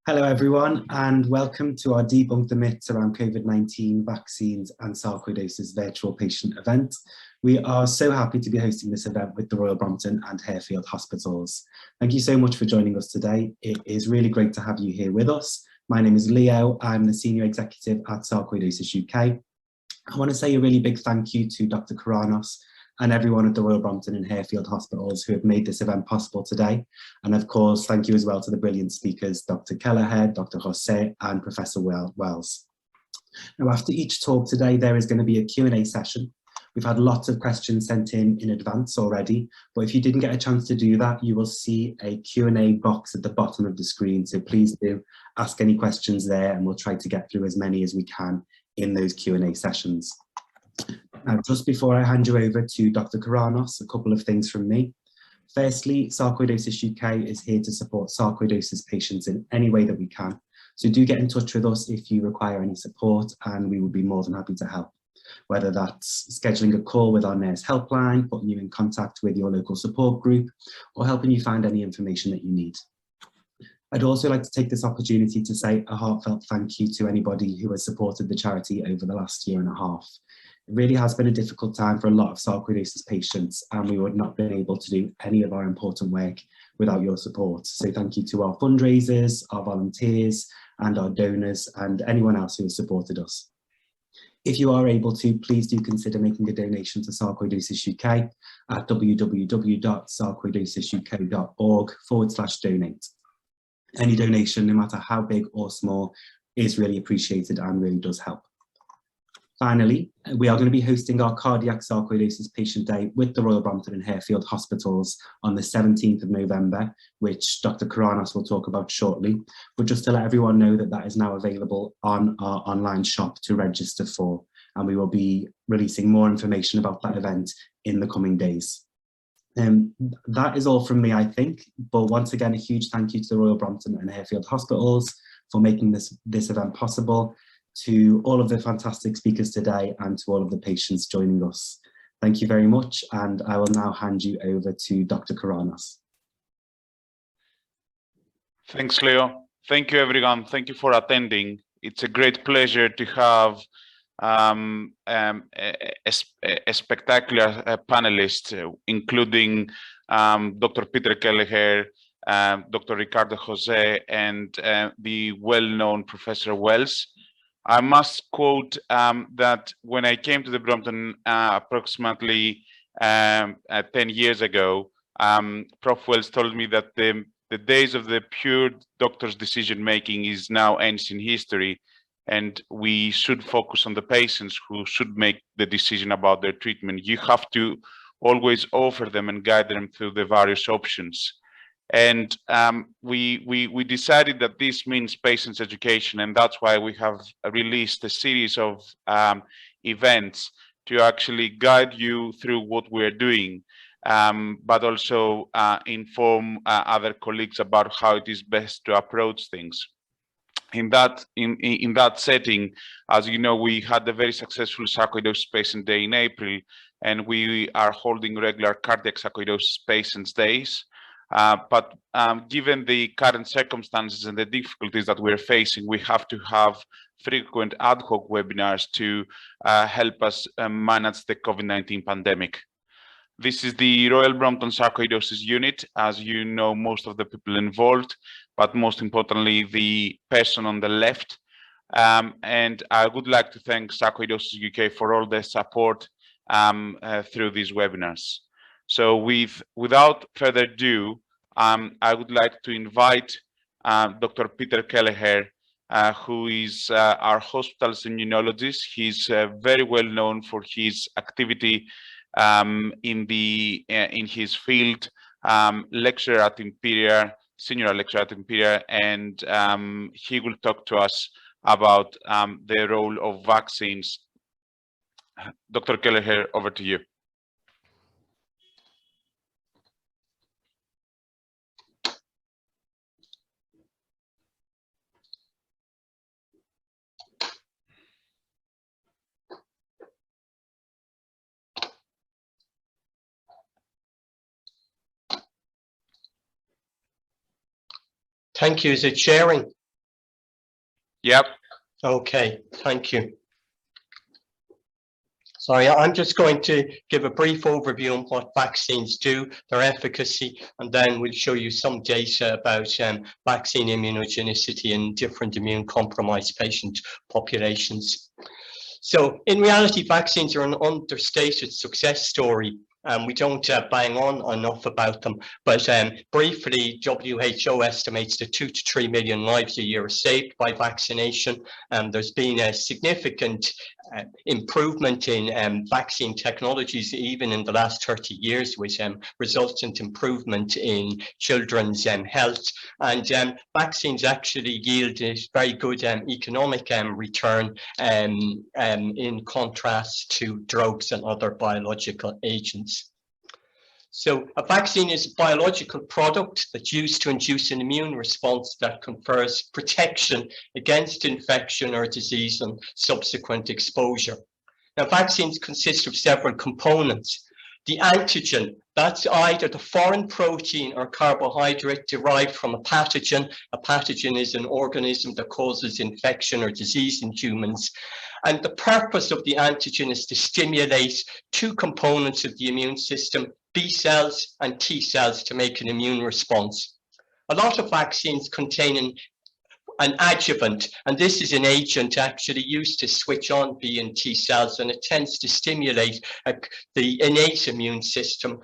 Hello everyone, and welcome to our Debunk the Myths around COVID-19 vaccines and sarcoidosis virtual patient event. We are so happy to be hosting this event with the Royal Brompton and Harefield Hospitals. Thank you so much for joining us today. It is really great to have you here with us. My name is Leo. I'm the Senior Executive at SarcoidosisUK. I want to say a really big thank you to Dr. Karanos and everyone at the Royal Brompton and Harefield Hospitals who have made this event possible today. And of course, thank you as well to the brilliant speakers, Dr. Kelleher, Dr. José, and Professor Wells. Now, after each talk today, there is going to be a Q&A session. We've had lots of questions sent in advance already, but if you didn't get a chance to do that, you will see a Q&A box at the bottom of the screen. So please do ask any questions there, and we'll try to get through as many as we can in those Q&A sessions. Now, just before I hand you over to Dr. Karanos, a couple of things from me. Firstly, SarcoidosisUK is here to support sarcoidosis patients in any way that we can. So do get in touch with us if you require any support, and we would be more than happy to help. Whether that's scheduling a call with our nurse helpline, putting you in contact with your local support group, or helping you find any information that you need. I'd also like to take this opportunity to say a heartfelt thank you to anybody who has supported the charity over the last year and a half. It really has been a difficult time for a lot of sarcoidosis patients, and we would not have been able to do any of our important work without your support. So thank you to our fundraisers, our volunteers, and our donors, and anyone else who has supported us. If you are able to, please do consider making a donation to SarcoidosisUK at www.sarcoidosisuk.org/donate. Any donation, no matter how big or small, is really appreciated and really does help. Finally, we are going to be hosting our Cardiac Sarcoidosis Patient Day with the Royal Brompton and Harefield Hospitals on the 17th of November, which Dr. Karanos will talk about shortly. But just to let everyone know that that is now available on our online shop to register for, and we will be releasing more information about that event in the coming days. That is all from me, I think. But once again, a huge thank you to the Royal Brompton and Harefield Hospitals for making this event possible, to all of the fantastic speakers today, and to all of the patients joining us. Thank you very much, and I will now hand you over to Dr. Karanos. Thanks, Leo. Thank you, everyone. Thank you for attending. It's a great pleasure to have a spectacular panelist, including Dr. Peter Kelleher, Dr. Ricardo José, and the well-known Professor Wells. I must quote that when I came to the Brompton approximately 10 years ago, Prof. Wells told me that the days of the pure doctor's decision-making is now ancient history, and we should focus on the patients who should make the decision about their treatment. You have to always offer them and guide them through the various options. And we decided that this means patients' education, and that's why we have released a series of events to actually guide you through what we're doing, but also inform other colleagues about how it is best to approach things. In that setting, as you know, we had a very successful Sarcoidosis Patient Day in April, and we are holding regular Cardiac Sarcoidosis Patients Days. But given the current circumstances and the difficulties that we're facing, we have to have frequent ad hoc webinars to help us manage the COVID-19 pandemic. This is the Royal Brompton Sarcoidosis Unit. As you know, most of the people involved, but most importantly, the person on the left. And I would like to thank SarcoidosisUK for all their support through these webinars. So without further ado, I would like to invite Dr. Peter Kelleher, who is our hospital's immunologist. He's very well known for his activity in his field, lecturer at Imperial, senior lecturer at Imperial, and he will talk to us about the role of vaccines. Dr. Kelleher, over to you. Thank you. Is it sharing? Yep. Okay, thank you. Sorry, I'm just going to give a brief overview on what vaccines do, their efficacy, and then we'll show you some data about vaccine immunogenicity in different immune compromised patient populations. So in reality, vaccines are an understated success story. We don't bang on enough about them, but briefly, WHO estimates that 2 to 3 million lives a year are saved by vaccination. There's been a significant improvement in vaccine technologies even in the last 30 years, with resultant improvement in children's health, and vaccines actually yield a very good economic return in contrast to drugs and other biological agents. So a vaccine is a biological product that's used to induce an immune response that confers protection against infection or disease and subsequent exposure. Now, vaccines consist of several components. The antigen, that's either the foreign protein or carbohydrate derived from a pathogen. A pathogen is an organism that causes infection or disease in humans. And the purpose of the antigen is to stimulate two components of the immune system, B cells and T cells, to make an immune response. A lot of vaccines contain an adjuvant, and this is an agent actually used to switch on B and T cells, and it tends to stimulate the innate immune system,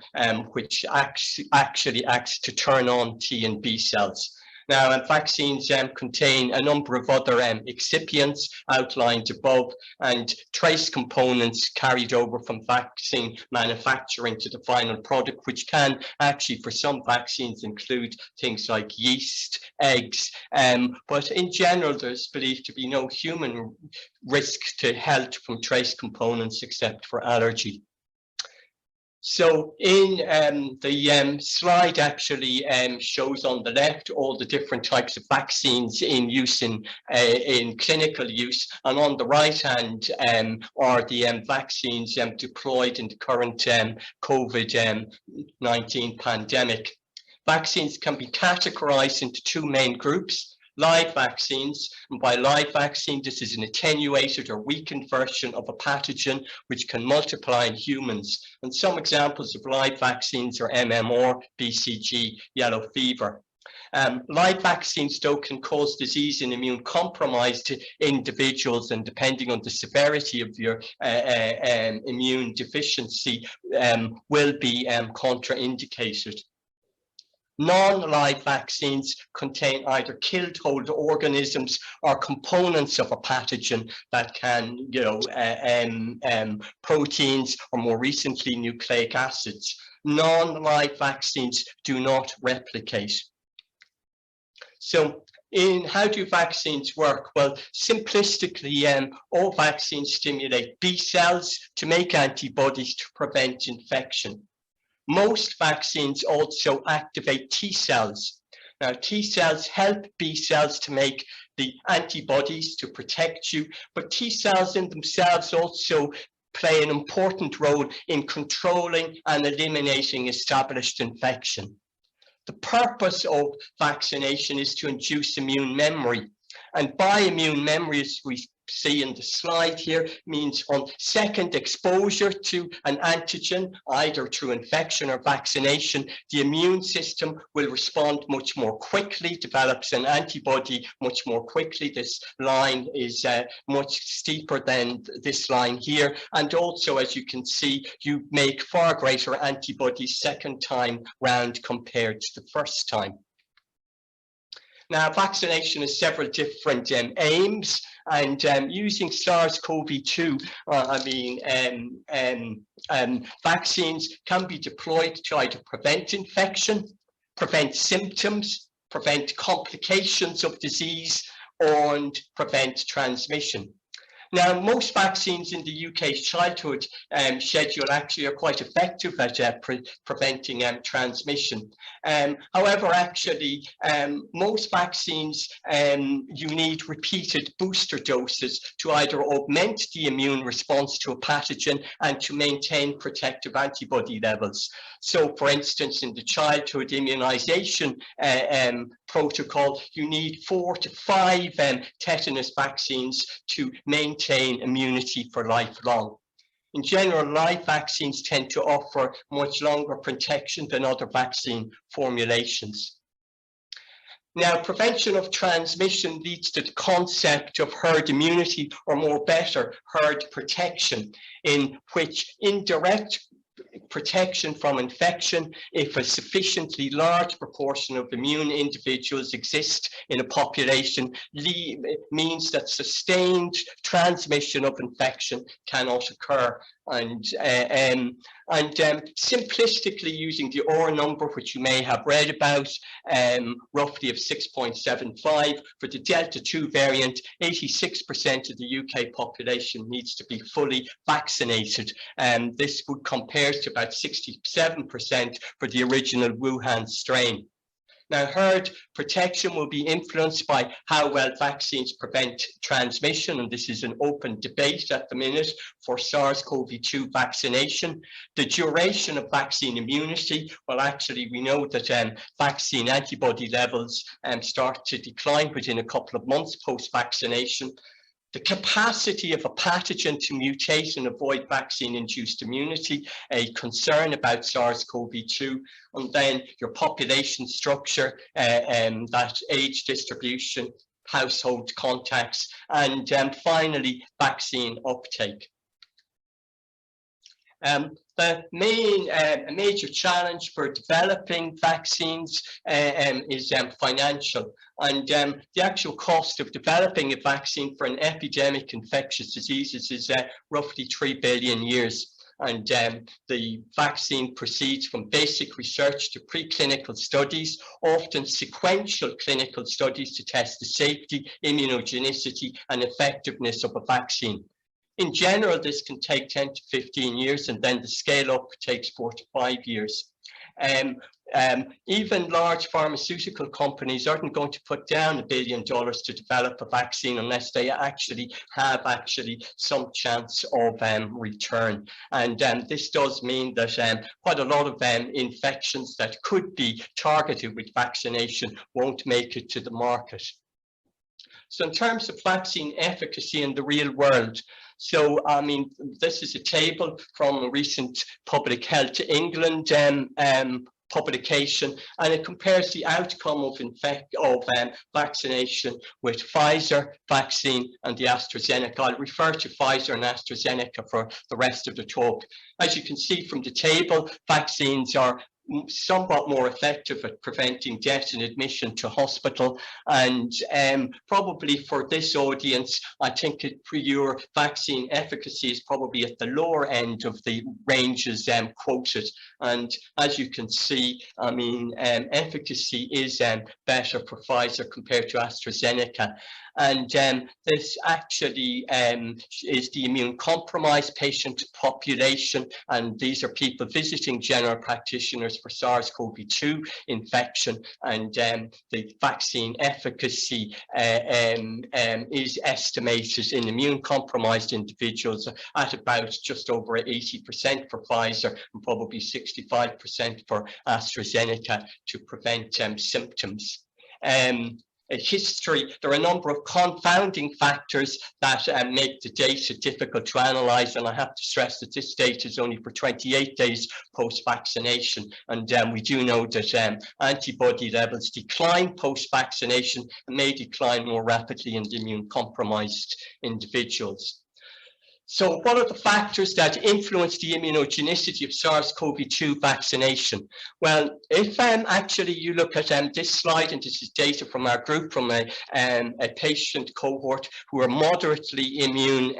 which actually acts to turn on T and B cells. Now, vaccines contain a number of other excipients outlined above, and trace components carried over from vaccine manufacturing to the final product, which can actually, for some vaccines, include things like yeast, eggs, but in general, there's believed to be no human risk to health from trace components except for allergy. So in the slide actually shows on the left all the different types of vaccines in use in clinical use, and on the right hand are the vaccines deployed in the current COVID-19 pandemic. Vaccines can be categorized into two main groups. Live vaccines, and by live vaccine, this is an attenuated or weakened version of a pathogen which can multiply in humans. And some examples of live vaccines are MMR, BCG, yellow fever. Live vaccines, though, can cause disease in immune compromised individuals, and depending on the severity of your immune deficiency, will be contraindicated. Non-live vaccines contain either killed whole organisms or components of a pathogen that can, proteins, or more recently, nucleic acids. Non-live vaccines do not replicate. So, how do vaccines work? Well, simplistically, all vaccines stimulate B cells to make antibodies to prevent infection. Most vaccines also activate T cells. Now, T cells help B cells to make the antibodies to protect you, but T cells in themselves also play an important role in controlling and eliminating established infection. The purpose of vaccination is to induce immune memory. And by immune memory, as we see in the slide here, means on second exposure to an antigen, either through infection or vaccination, the immune system will respond much more quickly, develops an antibody much more quickly. This line is much steeper than this line here. And also, as you can see, you make far greater antibodies second time round compared to the first time. Now, vaccination has several different aims, and using SARS-CoV-2, vaccines can be deployed to either prevent infection, prevent symptoms, prevent complications of disease, and prevent transmission. Now, most vaccines in the UK's childhood schedule actually are quite effective at preventing transmission. However, actually, most vaccines, you need repeated booster doses to either augment the immune response to a pathogen and to maintain protective antibody levels. So, for instance, in the childhood immunization protocol, you need 4 to 5 tetanus vaccines to maintain immunity for lifelong. In general, live vaccines tend to offer much longer protection than other vaccine formulations. Now, prevention of transmission leads to the concept of herd immunity, or more better, herd protection, in which indirect protection from infection, if a sufficiently large proportion of immune individuals exist in a population, means that sustained transmission of infection cannot occur. And simplistically, using the R number, which you may have read about, roughly of 6.75, for the Delta 2 variant, 86% of the UK population needs to be fully vaccinated. This would compare to about 67% for the original Wuhan strain. Now, herd protection will be influenced by how well vaccines prevent transmission, and this is an open debate at the minute for SARS-CoV-2 vaccination. The duration of vaccine immunity, well, actually, we know that vaccine antibody levels start to decline within a couple of months post-vaccination. The capacity of a pathogen to mutate and avoid vaccine-induced immunity, a concern about SARS-CoV-2, and then your population structure, that age distribution, household contacts, and finally, vaccine uptake. The major challenge for developing vaccines is financial, and the actual cost of developing a vaccine for an epidemic infectious diseases is roughly 3 billion years. And the vaccine proceeds from basic research to preclinical studies, often sequential clinical studies to test the safety, immunogenicity, and effectiveness of a vaccine. In general, this can take 10 to 15 years, and then the scale up takes 4 to 5 years. Even large pharmaceutical companies aren't going to put down $1 billion to develop a vaccine unless they actually have some chance of return. And this does mean that quite a lot of infections that could be targeted with vaccination won't make it to the market. So in terms of vaccine efficacy in the real world, so, I mean, this is a table from a recent Public Health England publication, and it compares the outcome of vaccination with Pfizer vaccine and the AstraZeneca. I'll refer to Pfizer and AstraZeneca for the rest of the talk. As you can see from the table, vaccines are somewhat more effective at preventing death and admission to hospital, and probably for this audience, I think for your vaccine efficacy is probably at the lower end of the ranges quoted. And as you can see, I mean, efficacy is better for Pfizer compared to AstraZeneca. And this actually is the immune compromised patient population, and these are people visiting general practitioners for SARS-CoV-2 infection, and the vaccine efficacy is estimated in immune compromised individuals at about just over 80% for Pfizer and probably 65% for AstraZeneca to prevent symptoms. History, there are a number of confounding factors that make the data difficult to analyze, and I have to stress that this data is only for 28 days post-vaccination, and we do know that antibody levels decline post-vaccination and may decline more rapidly in the immune-compromised individuals. So what are the factors that influence the immunogenicity of SARS-CoV-2 vaccination? Well, if actually you look at this slide, and this is data from our group, from a patient cohort who are moderately immune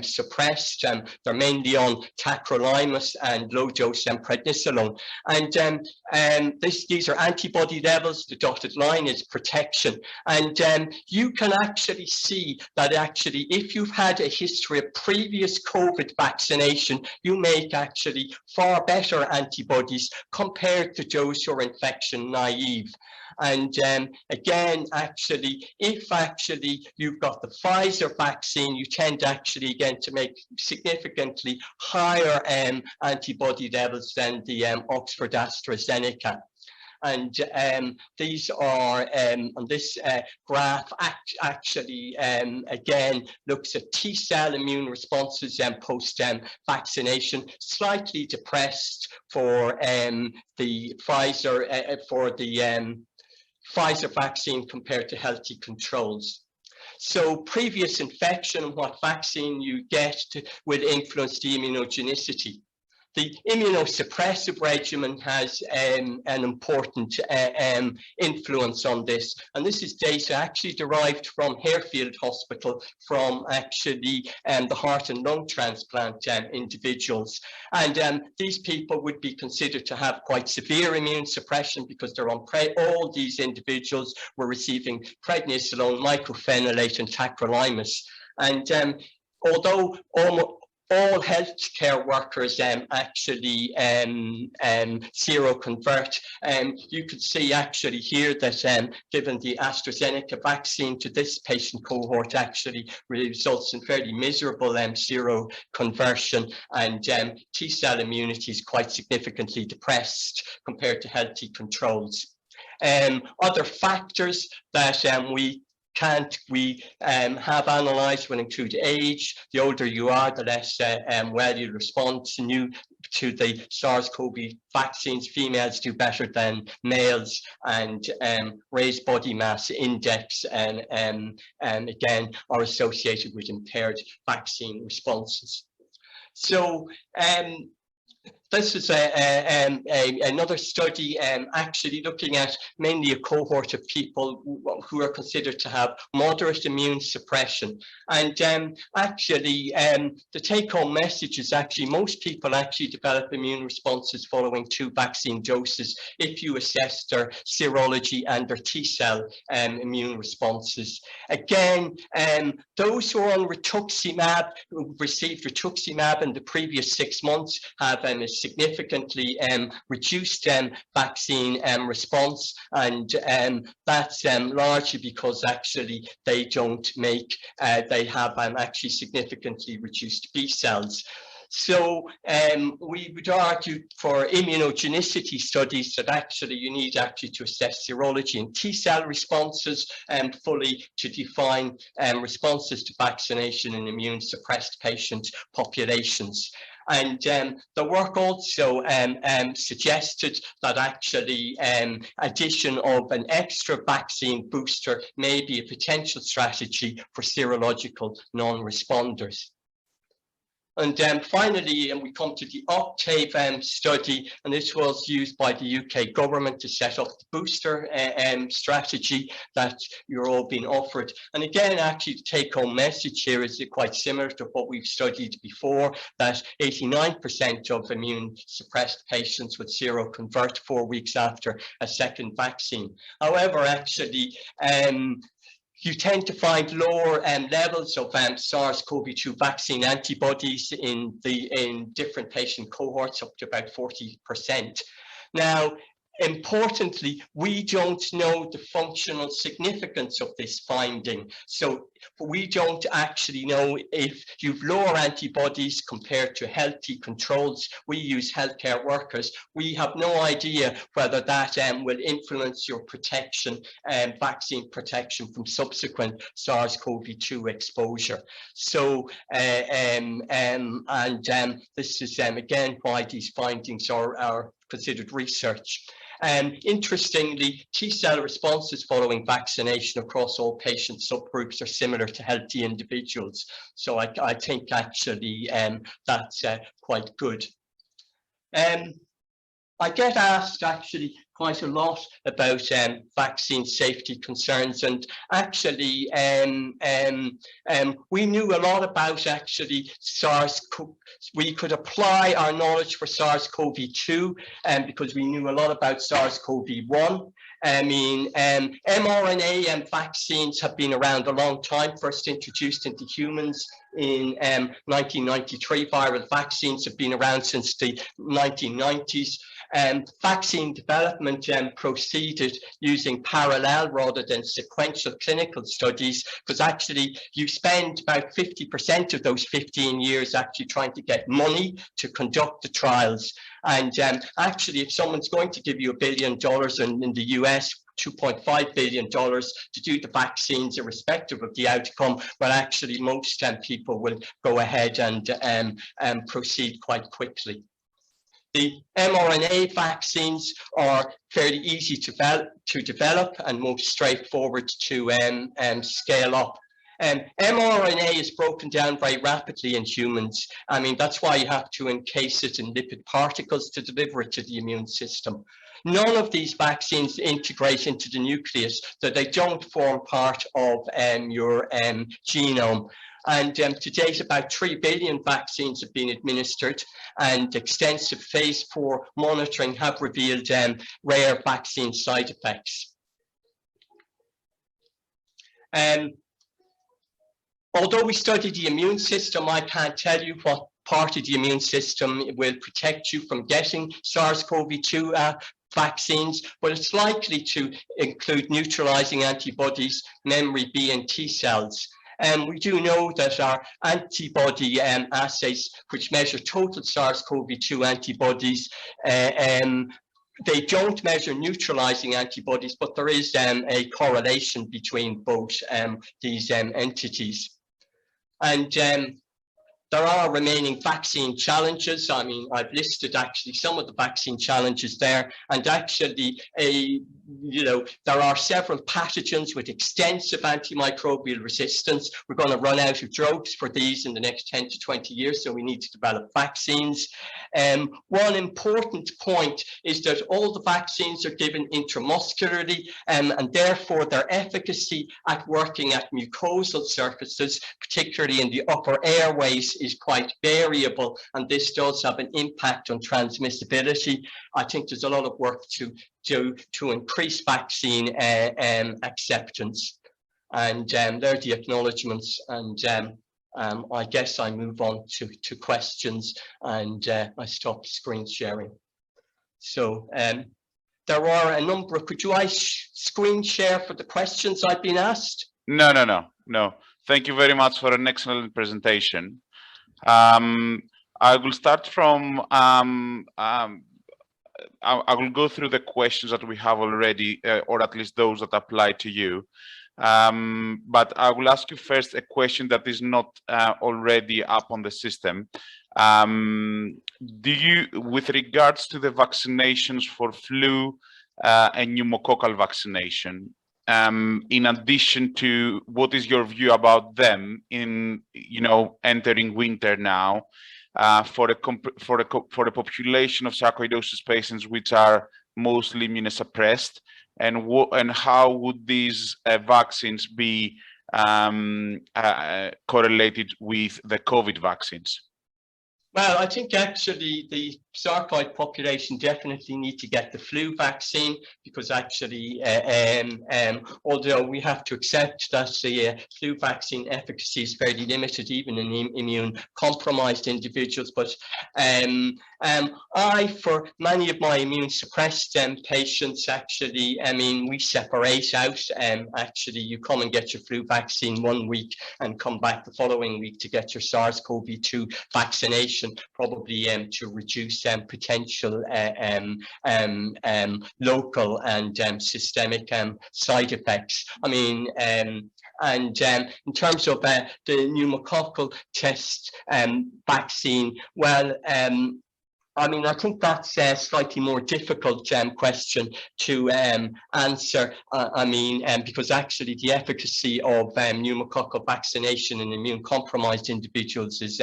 suppressed, they're mainly on tacrolimus and low-dose prednisolone. And these are antibody levels. The dotted line is protection. And you can actually see that actually if you've had a history of previous COVID vaccination, you make actually far better antibodies compared to those who are infection naive. And again, actually, if actually you've got the Pfizer vaccine, you tend actually again to make significantly higher antibody levels than the Oxford AstraZeneca. And these are on this graph actually again looks at T-cell immune responses post vaccination, slightly depressed for the Pfizer vaccine compared to healthy controls. So previous infection and what vaccine you get will influence the immunogenicity. The immunosuppressive regimen has an important influence on this. And this is data actually derived from Harefield Hospital, from actually the heart and lung transplant individuals. And these people would be considered to have quite severe immune suppression because they're on all these individuals were receiving prednisolone, mycophenolate, and tacrolimus. And although all healthcare workers actually seroconvert. You could see actually here that given the AstraZeneca vaccine to this patient cohort actually results in fairly miserable seroconversion, and T-cell immunity is quite significantly depressed compared to healthy controls. Other factors that we have analysed will include age. The older you are, the less well you respond to the SARS-CoV vaccines. Females do better than males, and raised body mass index and again are associated with impaired vaccine responses. So this is another study actually looking at mainly a cohort of people who are considered to have moderate immune suppression. And actually, the take-home message is actually most people actually develop immune responses following 2 vaccine doses if you assess their serology and their T-cell immune responses. Again, those who are on rituximab, who received rituximab in the previous 6 months, have a significantly reduced vaccine response, and that's largely because actually they don't make, they have actually significantly reduced B cells. So we would argue for immunogenicity studies that actually you need actually to assess serology and T-cell responses fully to define responses to vaccination in immune suppressed patient populations. And the work also suggested that actually addition of an extra vaccine booster may be a potential strategy for serological non-responders. And finally, we come to the Octave study, and this was used by the UK government to set up the booster strategy that you're all being offered. And again, actually, the take-home message here is quite similar to what we've studied before, that 89% of immune suppressed patients would seroconvert 4 weeks after a second vaccine. However, actually, you tend to find lower levels of SARS-CoV-2 vaccine antibodies in different patient cohorts, up to about 40%. Now, importantly, we don't know the functional significance of this finding. So we don't actually know if you've lower antibodies compared to healthy controls. We use healthcare workers. We have no idea whether that will influence your protection and vaccine protection from subsequent SARS-CoV-2 exposure. So, this is again why these findings are considered research. Interestingly, T-cell responses following vaccination across all patient subgroups are similar to healthy individuals. So I think actually that's quite good. I get asked actually quite a lot about vaccine safety concerns, and actually we knew a lot about actually we could apply our knowledge for SARS-CoV-2 because we knew a lot about SARS-CoV-1. I mean, mRNA vaccines have been around a long time, first introduced into humans in 1993. Viral vaccines have been around since the 1990s. Vaccine development proceeded using parallel rather than sequential clinical studies, because actually you spend about 50% of those 15 years actually trying to get money to conduct the trials. And actually, if someone's going to give you $1 billion in the US, $2.5 billion to do the vaccines irrespective of the outcome, well, actually most people will go ahead and proceed quite quickly. The mRNA vaccines are fairly easy to develop and most straightforward to scale up. mRNA is broken down very rapidly in humans. I mean, that's why you have to encase it in lipid particles to deliver it to the immune system. None of these vaccines integrate into the nucleus, so they don't form part of your genome. And to date, about 3 billion vaccines have been administered, and extensive phase 4 monitoring have revealed rare vaccine side effects. Although we study the immune system, I can't tell you what part of the immune system will protect you from getting SARS-CoV-2 vaccines, but it's likely to include neutralizing antibodies, memory B and T cells. We do know that our antibody assays, which measure total SARS-CoV-2 antibodies, they don't measure neutralizing antibodies, but there is a correlation between both these entities. And there are remaining vaccine challenges. I mean, I've listed actually some of the vaccine challenges there, and actually there are several pathogens with extensive antimicrobial resistance. We're going to run out of drugs for these in the next 10 to 20 years, so we need to develop vaccines. One important point is that all the vaccines are given intramuscularly, and therefore their efficacy at working at mucosal surfaces, particularly in the upper airways, is quite variable, and this does have an impact on transmissibility. I think there's a lot of work to do to increase vaccine acceptance. And there are the acknowledgements, and I guess I move on to questions, and I stop screen sharing. So there are a number of, could I screen share for the questions I've been asked? No. Thank you very much for an excellent presentation. I will start from, I will go through the questions that we have already, or at least those that apply to you. But I will ask you first a question that is not already up on the system. With regards to the vaccinations for flu and pneumococcal vaccination, in addition to what is your view about them in entering winter now, for a population of sarcoidosis patients which are mostly immunosuppressed, and how would these vaccines be correlated with the COVID vaccines? Well, I think actually the sarcoid population definitely need to get the flu vaccine, because actually, although we have to accept that the flu vaccine efficacy is fairly limited even in immune compromised individuals, but for many of my immune suppressed patients, actually, I mean, we separate out. Actually, you come and get your flu vaccine 1 week and come back the following week to get your SARS-CoV-2 vaccination, probably to reduce potential local and systemic side effects. I mean, and in terms of the pneumococcal test vaccine, well, I mean, I think that's a slightly more difficult question to answer. I mean, because actually the efficacy of pneumococcal vaccination in immune-compromised individuals is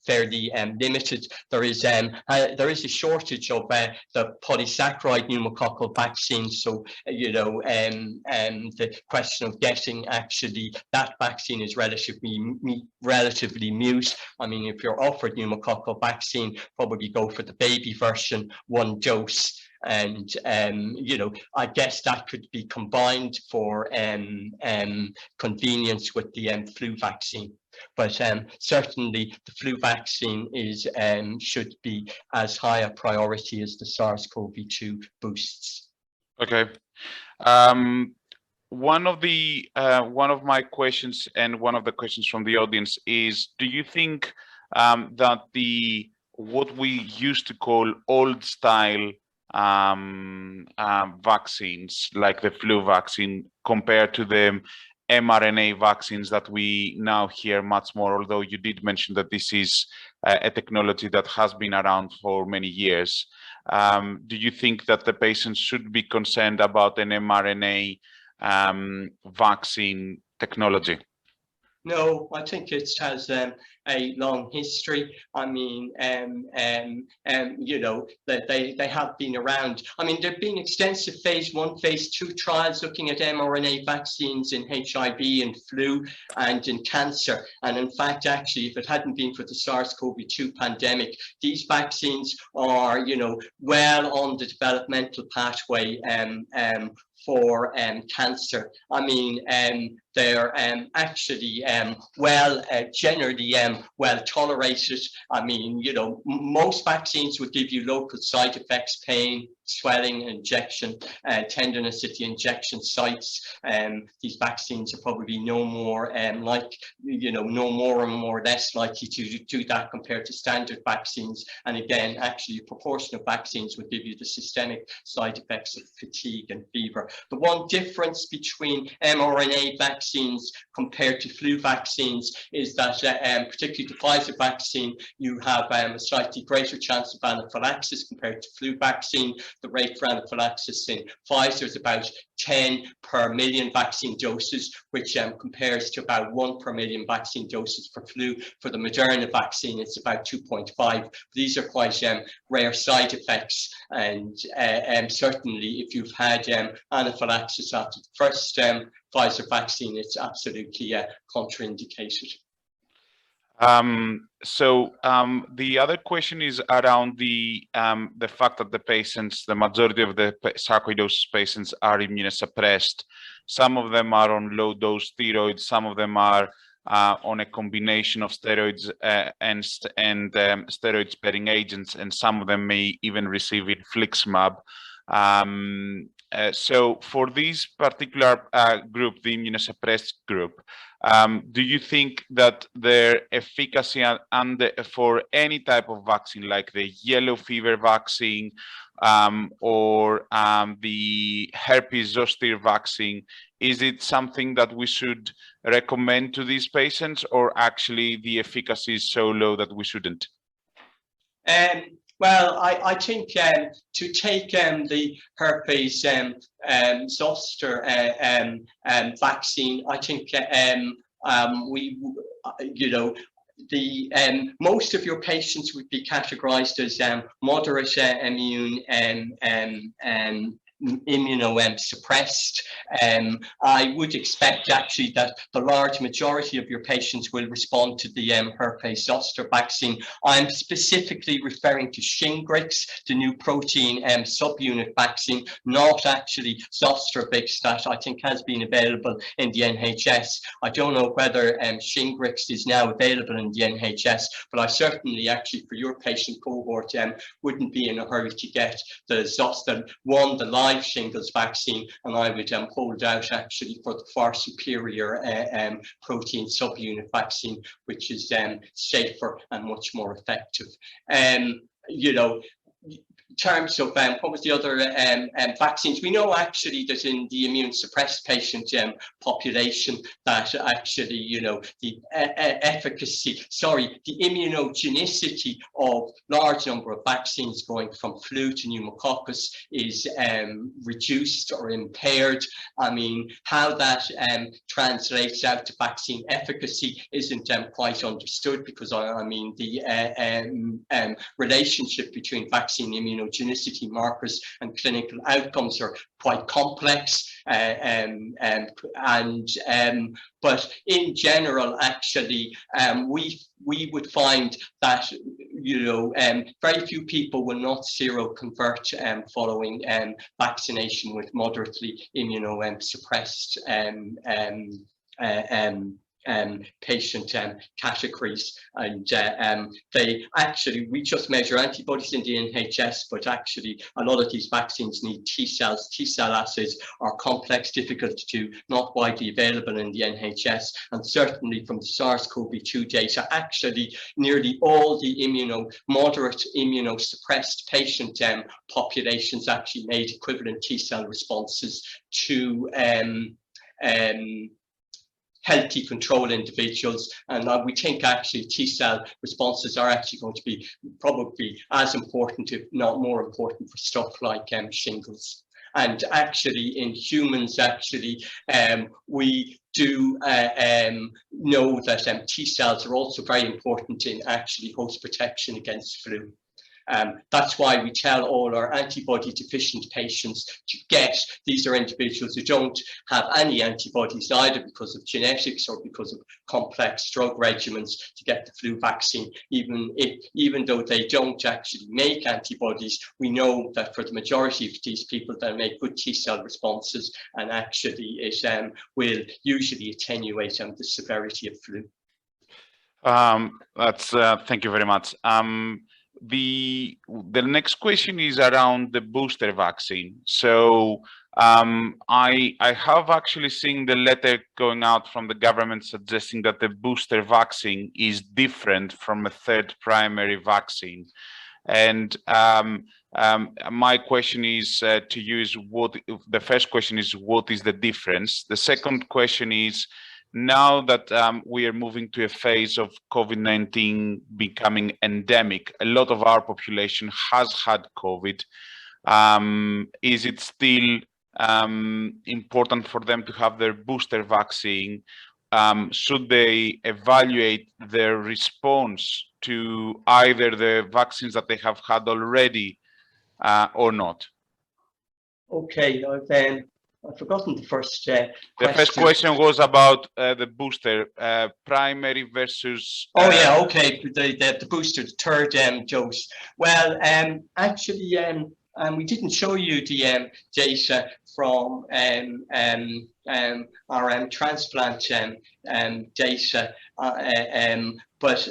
fairly limited. There is a shortage of the polysaccharide pneumococcal vaccines. So, you know, the question of getting actually that vaccine is relatively mute. I mean, if you're offered pneumococcal vaccine, probably go for the baby version, 1 dose. And you know, I guess that could be combined for convenience with the flu vaccine. But certainly the flu vaccine is should be as high a priority as the SARS-CoV-2 boosts. Okay. One of my questions, and one of the questions from the audience, is: do you think that what we used to call old style vaccines, like the flu vaccine, compared to the mRNA vaccines that we now hear much more, although you did mention that this is a technology that has been around for many years, do you think that the patients should be concerned about an mRNA vaccine technology? No, I think it has a long history. I mean, you know, that they have been around. I mean, there've been extensive phase 1, phase 2 trials looking at mRNA vaccines in HIV and flu and in cancer. And in fact, actually, if it hadn't been for the SARS-CoV-2 pandemic, these vaccines are, you know, well on the developmental pathway for cancer. I mean, they're actually generally well tolerated. I mean, you know, most vaccines would give you local side effects, pain, swelling, injection, tenderness at the injection sites. These vaccines are probably no more no more or less likely to do that compared to standard vaccines. And again, actually, a proportion of vaccines would give you the systemic side effects of fatigue and fever. The one difference between mRNA vaccines compared to flu vaccines is that, particularly the Pfizer vaccine, you have a slightly greater chance of anaphylaxis compared to flu vaccine. The rate for anaphylaxis in Pfizer is about 10 per million vaccine doses, which compares to about 1 per million vaccine doses for flu. For the Moderna vaccine, it's about 2.5. These are quite rare side effects, and certainly if you've had anaphylaxis after the first Pfizer vaccine, it's absolutely contraindicated. The other question is around the fact that the majority of the sarcoidosis patients are immunosuppressed. Some of them are on low dose steroids, some of them are on a combination of steroids and steroid sparing agents, and some of them may even receive infliximab. So for this particular group, the immunosuppressed group, do you think that their efficacy for any type of vaccine, like the yellow fever vaccine or the herpes zoster vaccine, is it something that we should recommend to these patients, or actually the efficacy is so low that we shouldn't? Well, I think to take the herpes zoster vaccine, I think most of your patients would be categorized as moderate immunosuppressed. I would expect actually that the large majority of your patients will respond to the herpes zoster vaccine. I'm specifically referring to Shingrix, the new protein subunit vaccine, not actually Zostervix, that I think has been available in the NHS. I don't know whether Shingrix is now available in the NHS, but I certainly actually for your patient cohort wouldn't be in a hurry to get the Zoster one, the live shingles vaccine, and I would hold out actually for the far superior protein subunit vaccine, which is safer and much more effective. You know, terms of what was the other vaccines, we know actually that in the immune suppressed patient population that actually, you know, the efficacy, sorry, the immunogenicity of large number of vaccines going from flu to pneumococcus is reduced or impaired. I mean, how that translates out to vaccine efficacy isn't quite understood, because I mean the relationship between vaccine immunogenicity markers and clinical outcomes are quite complex, but in general, actually, we would find that, you know, very few people will not seroconvert following vaccination with moderately immunosuppressed patient categories, and they actually, we just measure antibodies in the NHS, but actually a lot of these vaccines need T cells. T cell assays are complex, difficult to do, not widely available in the NHS, and certainly from the SARS-CoV-2 data, actually nearly all the moderate immunosuppressed patient populations actually made equivalent T cell responses to healthy control individuals, and we think actually T cell responses are actually going to be probably as important, if not more important, for stuff like shingles. And actually in humans, actually we do know that T cells are also very important in actually host protection against flu. That's why we tell all our antibody deficient patients to get, these are individuals who don't have any antibodies either because of genetics or because of complex drug regimens, to get the flu vaccine. Even though they don't actually make antibodies, we know that for the majority of these people they make good T cell responses, and actually it will usually attenuate the severity of flu. Thank you very much. The next question is around the booster vaccine. So I have actually seen the letter going out from the government suggesting that the booster vaccine is different from a third primary vaccine. And my question is to you is the first question is, what is the difference? The second question is, now that we are moving to a phase of COVID-19 becoming endemic, a lot of our population has had COVID. Is it still important for them to have their booster vaccine? Should they evaluate their response to either the vaccines that they have had already or not? Okay, then I've forgotten the first question. The first question was about the booster, primary versus... Oh yeah, okay, the booster, the third dose. Well, actually, we didn't show you the data from our transplant data, but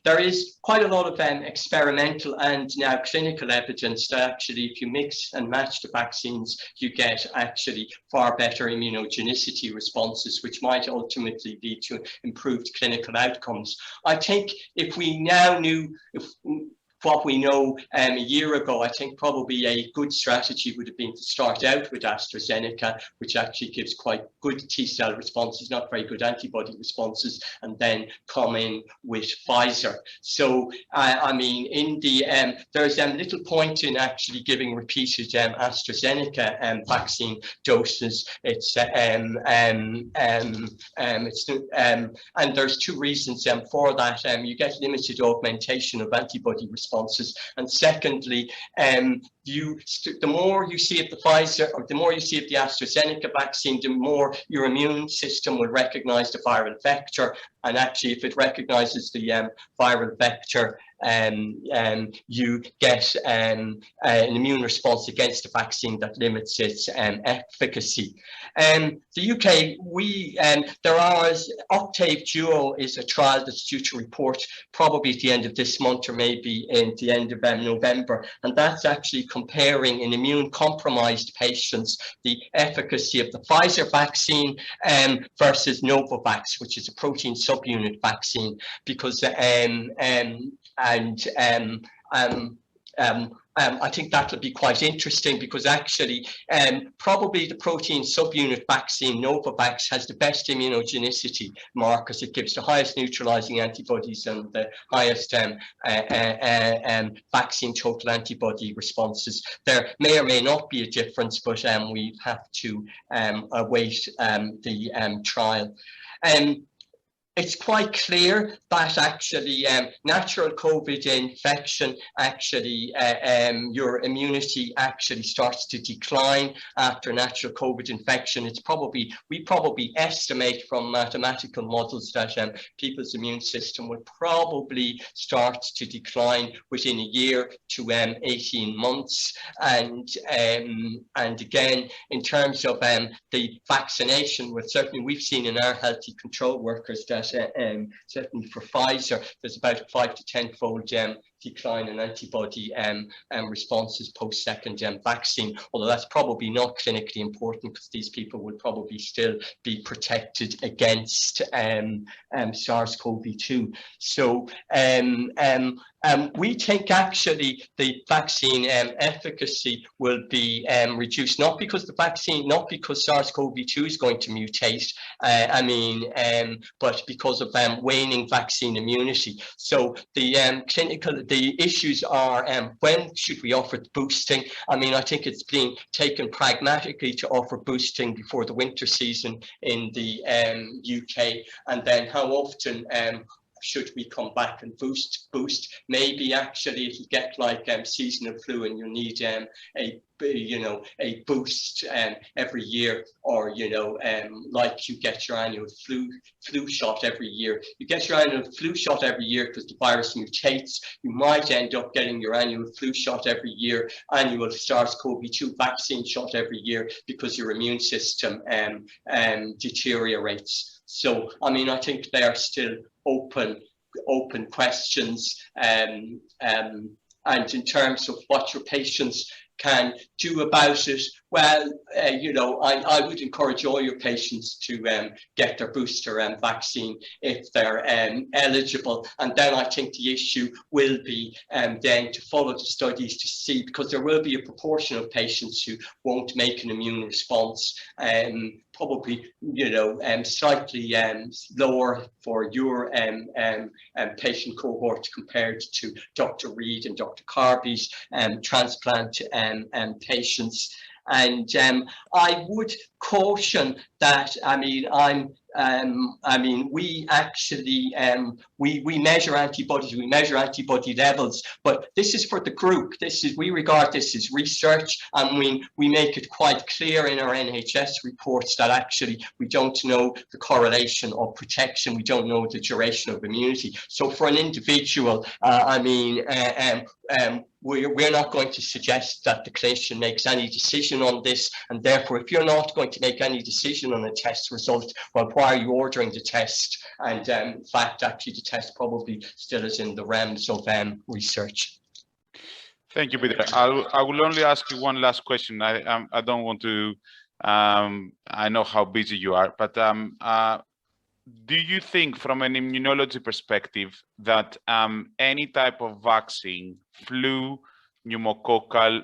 there is quite a lot of experimental and now clinical evidence that actually if you mix and match the vaccines, you get actually far better immunogenicity responses, which might ultimately lead to improved clinical outcomes. I think if we now knew what we know a year ago, I think probably a good strategy would have been to start out with AstraZeneca, which actually gives quite good T cell responses, not very good antibody responses, and then come in with Pfizer. So, I mean, in the there's little point in actually giving repeated AstraZeneca vaccine doses. And there's two reasons for that. You get limited augmentation of antibody responses, and secondly, the more you see of the Pfizer, or the more you see of the AstraZeneca vaccine, the more your immune system will recognize the viral vector, and actually if it recognizes the viral vector, you get an immune response against the vaccine that limits its efficacy. The UK, there are, Octave Duo is a trial that's due to report probably at the end of this month or maybe in the end of November, and that's actually comparing in immune compromised patients the efficacy of the Pfizer vaccine versus Novavax, which is a protein subunit vaccine, because I think that'll be quite interesting, because actually probably the protein subunit vaccine Novavax has the best immunogenicity markers. It gives the highest neutralizing antibodies and the highest vaccine total antibody responses. There may or may not be a difference, but we have to await the trial. It's quite clear that actually natural COVID infection, actually your immunity actually starts to decline after natural COVID infection. It's probably, we probably estimate from mathematical models that people's immune system will probably start to decline within a year to 18 months. And again, in terms of the vaccination, well, certainly we've seen in our healthy control workers that certainly for Pfizer, there's about a 5 to 10-fold decline in antibody responses post-second vaccine, although that's probably not clinically important, because these people will probably still be protected against SARS-CoV-2. So we think actually the vaccine efficacy will be reduced, not because the vaccine, not because SARS-CoV-2 is going to mutate, but because of waning vaccine immunity. So the issues are when should we offer boosting? I mean, I think it's being taken pragmatically to offer boosting before the winter season in the UK, and then how often should we come back and boost? Maybe actually it'll get like seasonal flu, and you need a boost every year, or like you get your annual flu shot every year. You get your annual flu shot every year because the virus mutates. You might end up getting your annual flu shot every year, annual SARS-CoV-2 vaccine shot every year, because your immune system deteriorates. So I mean, I think they are still open questions, and in terms of what your patients can do about it, well, I would encourage all your patients to get their booster vaccine if they're eligible. And then I think the issue will be then to follow the studies to see, because there will be a proportion of patients who won't make an immune response, probably slightly lower for your patient cohort compared to Dr. Reid and Dr. Carby's transplant patients. And I would caution that, we actually, we measure antibodies, we measure antibody levels, but this is for the group. We regard this as research, and we make it quite clear in our NHS reports that actually we don't know the correlation of protection, we don't know the duration of immunity. So for an individual, we're not going to suggest that the clinician makes any decision on this, and therefore if you're not going to make any decision on a test result, well, why are you ordering the test? And in fact, actually the test probably still is in the realms of research. Thank you, Peter. I will only ask you one last question. I don't want to, I know how busy you are, but do you think from an immunology perspective that any type of vaccine, flu, pneumococcal,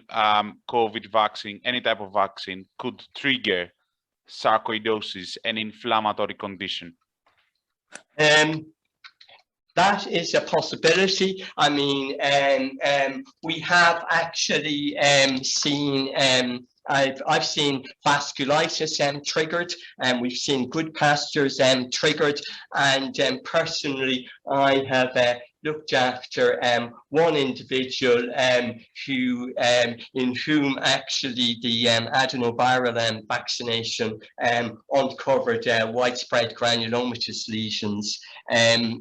COVID vaccine, any type of vaccine could trigger sarcoidosis, an inflammatory condition? That is a possibility. I mean, we have actually seen I've seen vasculitis triggered, and we've seen good pastures triggered, and personally I have looked after one individual who in whom actually the adenoviral vaccination uncovered widespread granulomatous lesions.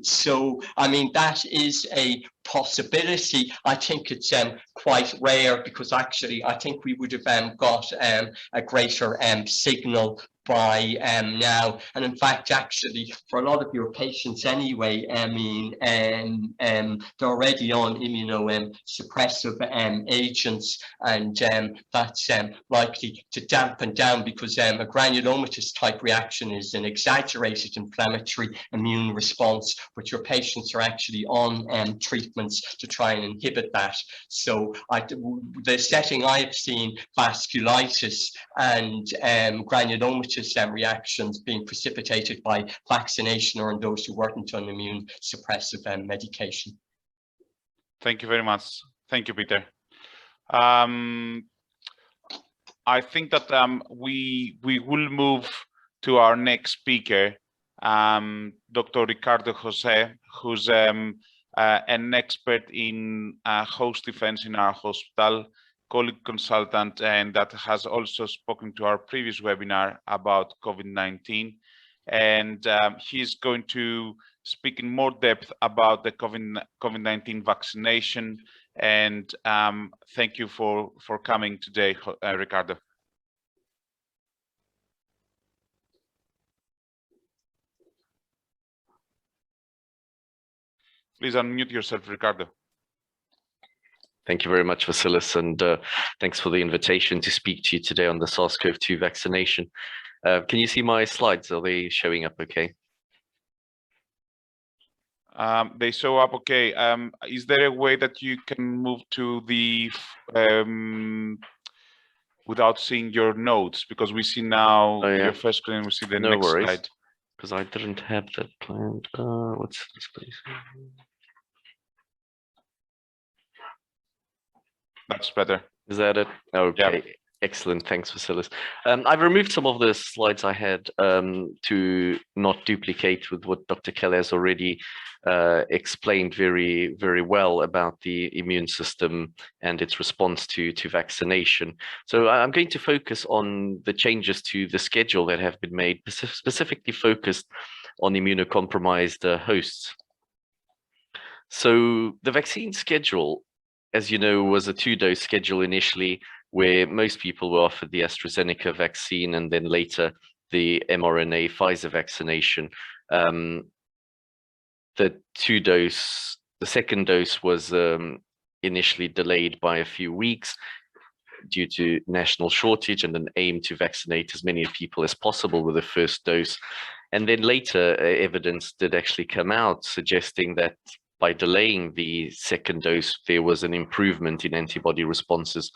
So I mean, that is a possibility. I think it's quite rare, because actually I think we would have got a greater signal by now, and in fact, actually, for a lot of your patients anyway, I mean, they're already on immunosuppressive agents, and that's likely to dampen down, because a granulomatous type reaction is an exaggerated inflammatory immune response, but your patients are actually on treatments to try and inhibit that. So the setting I've seen, vasculitis and granulomatous reactions being precipitated by vaccination or in those who weren't on immune suppressive medication. Thank you very much. Thank you, Peter. I think that we will move to our next speaker, Dr. Ricardo José, who's an expert in host defense in our hospital, colleague consultant, and that has also spoken to our previous webinar about COVID-19. And he's going to speak in more depth about the COVID-19 vaccination. And thank you for coming today, Ricardo. Please unmute yourself, Ricardo. Thank you very much, Vasilis, and thanks for the invitation to speak to you today on the SARS-CoV-2 vaccination. Can you see my slides? Are they showing up okay? They show up okay. Is there a way that you can move to the without seeing your notes? Because we see now your first screen, we see the next slide. Because I didn't have that planned. What's this place? That's better. Is that it? Okay. Yeah. Excellent. Thanks, Vasilis. I've removed some of the slides I had to not duplicate with what Dr. Kelleher has already explained very, very well about the immune system and its response to vaccination. So I'm going to focus on the changes to the schedule that have been made, specifically focused on immunocompromised hosts. So the vaccine schedule, as you know, was a 2-dose schedule initially, where most people were offered the AstraZeneca vaccine and then later the mRNA Pfizer vaccination. The second dose was initially delayed by a few weeks due to national shortage and an aim to vaccinate as many people as possible with the first dose. And then later evidence did actually come out suggesting that by delaying the second dose, there was an improvement in antibody responses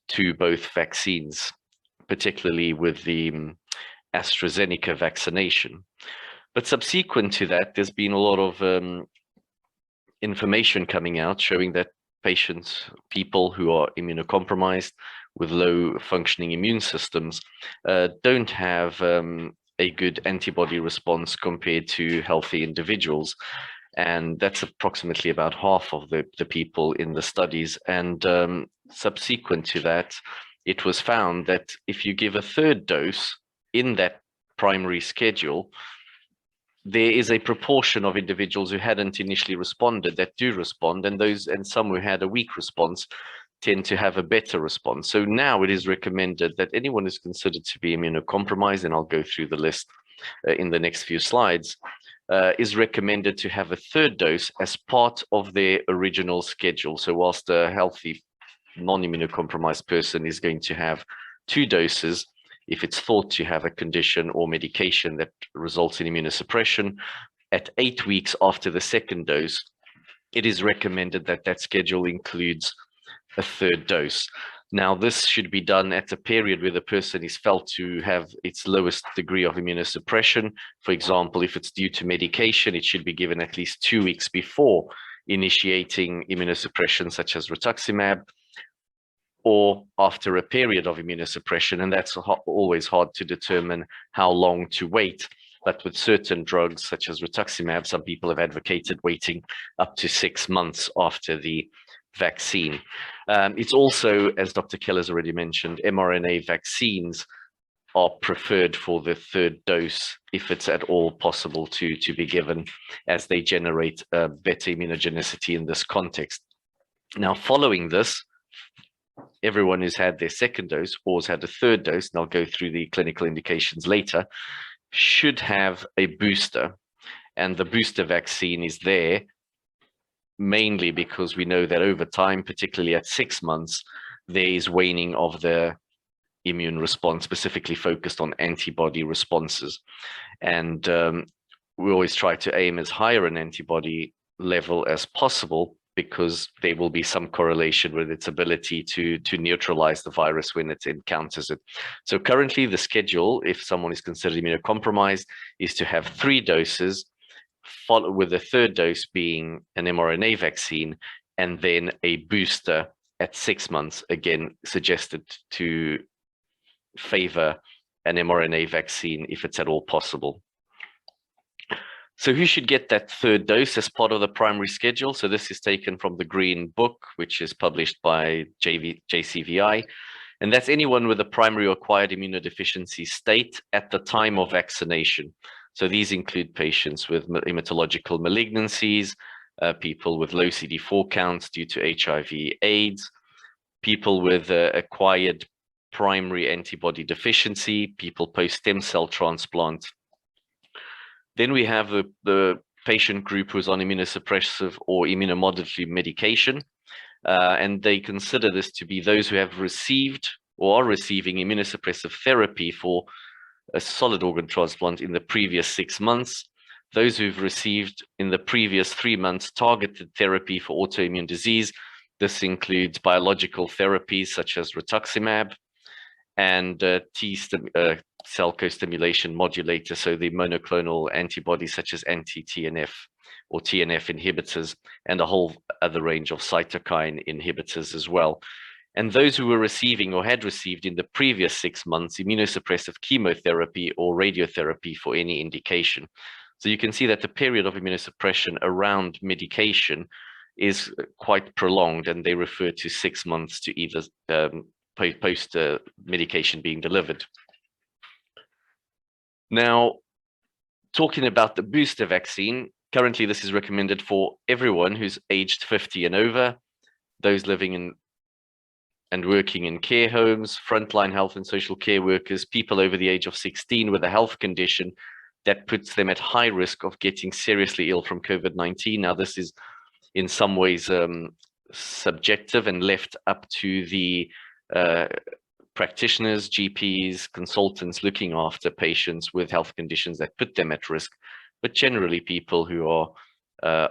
to both vaccines, particularly with the AstraZeneca vaccination. But subsequent to that, there's been a lot of information coming out showing that people who are immunocompromised with low functioning immune systems don't have a good antibody response compared to healthy individuals. And that's approximately about half of the people in the studies. And subsequent to that, it was found that if you give a third dose in that primary schedule, there is a proportion of individuals who hadn't initially responded that do respond, and some who had a weak response tend to have a better response. So now it is recommended that anyone who's considered to be immunocompromised, and I'll go through the list in the next few slides, is recommended to have a third dose as part of their original schedule. So whilst a healthy non-immunocompromised person is going to have 2 doses, if it's thought to have a condition or medication that results in immunosuppression, at 8 weeks after the second dose, it is recommended that that schedule includes a third dose. Now, this should be done at a period where the person is felt to have its lowest degree of immunosuppression. For example, if it's due to medication, it should be given at least 2 weeks before initiating immunosuppression, such as rituximab, or after a period of immunosuppression. And that's always hard to determine how long to wait. But with certain drugs, such as rituximab, some people have advocated waiting up to 6 months after the vaccine. It's also, as Dr. Kelleher has already mentioned, mRNA vaccines are preferred for the third dose if it's at all possible to be given, as they generate better immunogenicity in this context. Now, following this, everyone who's had their second dose or has had a third dose, and I'll go through the clinical indications later, should have a booster. And the booster vaccine is there mainly because we know that over time, particularly at 6 months, there is waning of the immune response, specifically focused on antibody responses. And we always try to aim as higher an antibody level as possible, because there will be some correlation with its ability to neutralize the virus when it encounters it. So currently the schedule, if someone is considered immunocompromised, is to have 3 doses, followed with the third dose being an mRNA vaccine, and then a booster at 6 months, again suggested to favor an mRNA vaccine if it's at all possible. So who should get that third dose as part of the primary schedule? So this is taken from the Green Book, which is published by JCVI, and that's anyone with a primary or acquired immunodeficiency state at the time of vaccination. So these include patients with hematological malignancies, people with low CD4 counts due to HIV/AIDS, people with acquired primary antibody deficiency, people post-stem cell transplant. Then we have the patient group who's on immunosuppressive or immunomodulatory medication, and they consider this to be those who have received or are receiving immunosuppressive therapy for a solid organ transplant in the previous 6 months, those who've received in the previous 3 months targeted therapy for autoimmune disease. This includes biological therapies such as rituximab and cell co-stimulation modulator, so the monoclonal antibodies such as anti-TNF or TNF inhibitors, and a whole other range of cytokine inhibitors as well. And those who were receiving or had received in the previous 6 months immunosuppressive chemotherapy or radiotherapy for any indication. So you can see that the period of immunosuppression around medication is quite prolonged, and they refer to 6 months to either post medication being delivered. Now, talking about the booster vaccine, currently this is recommended for everyone who's aged 50 and over, those living in and working in care homes, frontline health and social care workers, people over the age of 16 with a health condition that puts them at high risk of getting seriously ill from COVID-19. Now, this is in some ways subjective and left up to the practitioners, GPs, consultants looking after patients with health conditions that put them at risk. But generally, people who are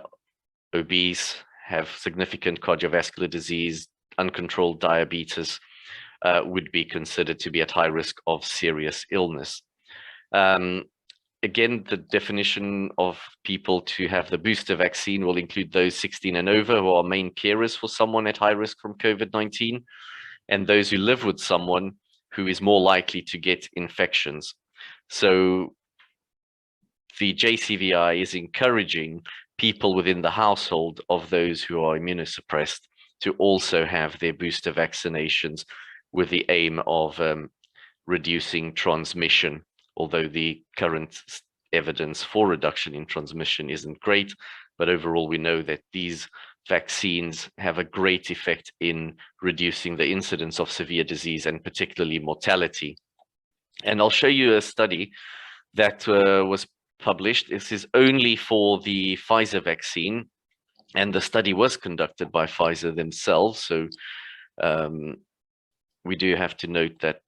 obese, have significant cardiovascular disease, uncontrolled diabetes, would be considered to be at high risk of serious illness. Again, the definition of people to have the booster vaccine will include those 16 and over who are main carers for someone at high risk from COVID-19, and those who live with someone who is more likely to get infections. So the JCVI is encouraging people within the household of those who are immunosuppressed to also have their booster vaccinations, with the aim of reducing transmission, although the current evidence for reduction in transmission isn't great. But overall, we know that these vaccines have a great effect in reducing the incidence of severe disease and particularly mortality. And I'll show you a study that was published. This is only for the Pfizer vaccine, and the study was conducted by Pfizer themselves. So we do have to note that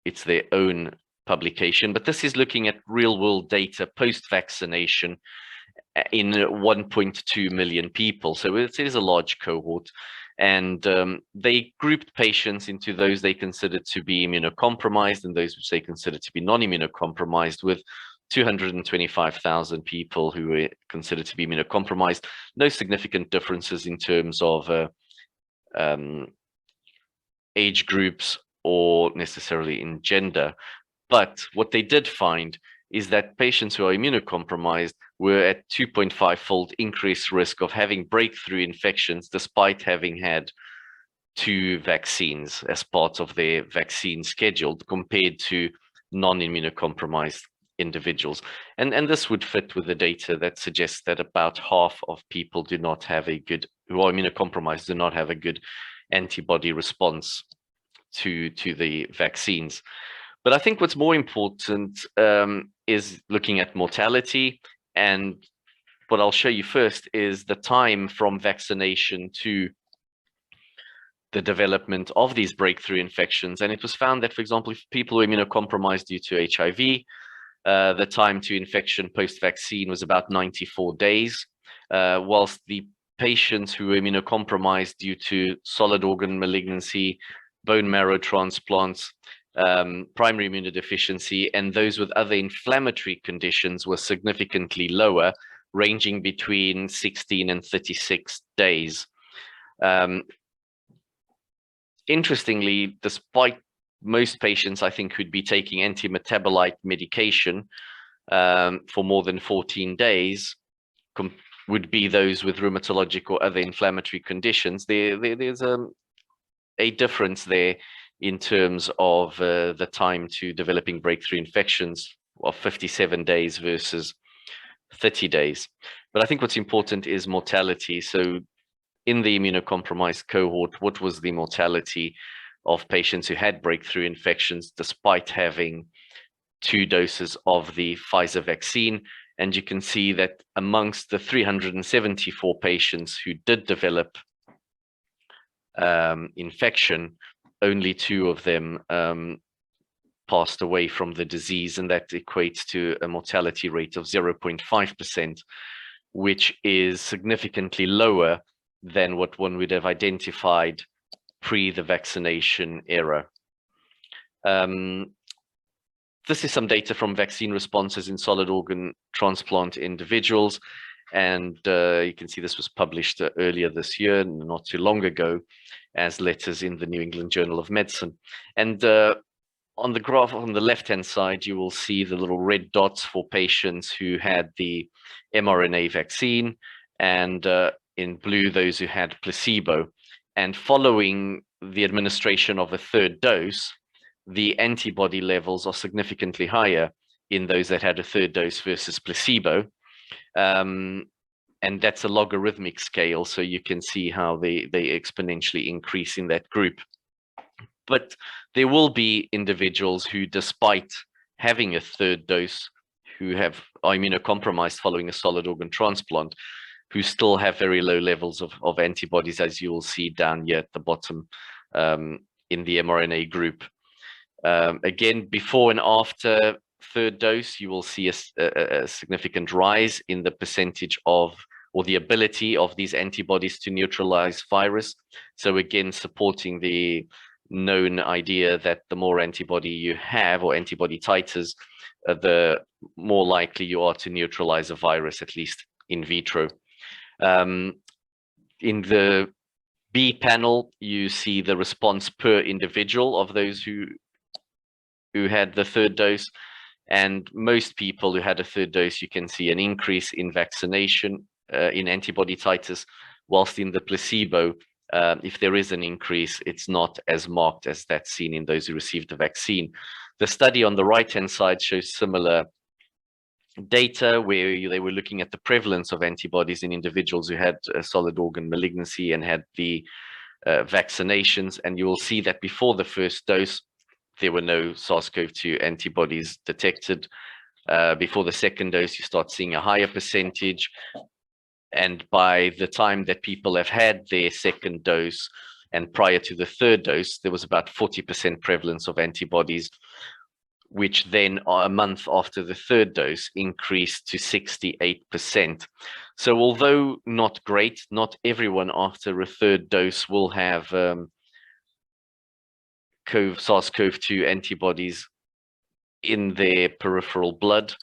it's their own publication, but this is looking at real-world data post-vaccination in 1.2 million people. So it is a large cohort, and they grouped patients into those they considered to be immunocompromised and those which they considered to be non-immunocompromised, with 225,000 people who were considered to be immunocompromised. No significant differences in terms of age groups or necessarily in gender. But what they did find is that patients who are immunocompromised were at 2.5-fold increased risk of having breakthrough infections despite having had 2 vaccines as part of their vaccine schedule, compared to non-immunocompromised individuals. And this would fit with the data that suggests that about half of people do not have a good, who are immunocompromised, do not have a good antibody response to the vaccines. But I think what's more important is looking at mortality. And what I'll show you first is the time from vaccination to the development of these breakthrough infections. And it was found that, for example, if people were immunocompromised due to HIV, the time to infection post-vaccine was about 94 days, whilst the patients who were immunocompromised due to solid organ malignancy, bone marrow transplants, primary immunodeficiency, and those with other inflammatory conditions were significantly lower, ranging between 16 and 36 days. Interestingly, despite most patients, I think, who'd be taking anti-metabolite medication for more than 14 days, would be those with rheumatologic or other inflammatory conditions. There's a difference there in terms of the time to developing breakthrough infections of 57 days versus 30 days. But I think what's important is mortality. So in the immunocompromised cohort, what was the mortality of patients who had breakthrough infections despite having 2 doses of the Pfizer vaccine? And you can see that amongst the 374 patients who did develop infection, only 2 of them passed away from the disease, and that equates to a mortality rate of 0.5%, which is significantly lower than what one would have identified pre the vaccination era. This is some data from vaccine responses in solid organ transplant individuals. And you can see this was published earlier this year, not too long ago, as letters in the New England Journal of Medicine. And on the graph on the left-hand side, you will see the little red dots for patients who had the mRNA vaccine, and in blue, those who had placebo. And following the administration of a 3rd dose, the antibody levels are significantly higher in those that had a 3rd dose versus placebo. And that's a logarithmic scale, so you can see how they exponentially increase in that group. But there will be individuals who, despite having a 3rd dose, who are immunocompromised following a solid organ transplant, who still have very low levels of antibodies, as you will see down here at the bottom in the mRNA group. Again, before and after 3rd dose, you will see a significant rise in the percentage of, or the ability of these antibodies to neutralize virus. So again, supporting the known idea that the more antibody you have, or antibody titers, the more likely you are to neutralize a virus, at least in vitro. In the B panel, you see the response per individual of those who had the 3rd dose. And most people who had a 3rd dose, you can see an increase in vaccination, in antibody titers, whilst in the placebo, if there is an increase, it's not as marked as that's seen in those who received the vaccine. The study on the right-hand side shows similar data where they were looking at the prevalence of antibodies in individuals who had a solid organ malignancy and had the vaccinations. And you will see that before the 1st dose, there were no SARS-CoV-2 antibodies detected. Before the 2nd dose, you start seeing a higher percentage. And by the time that people have had their 2nd dose and prior to the 3rd dose, there was about 40% prevalence of antibodies, which then a month after the 3rd dose increased to 68%. So although not great, not everyone after a 3rd dose will have SARS-CoV-2 antibodies in their peripheral blood.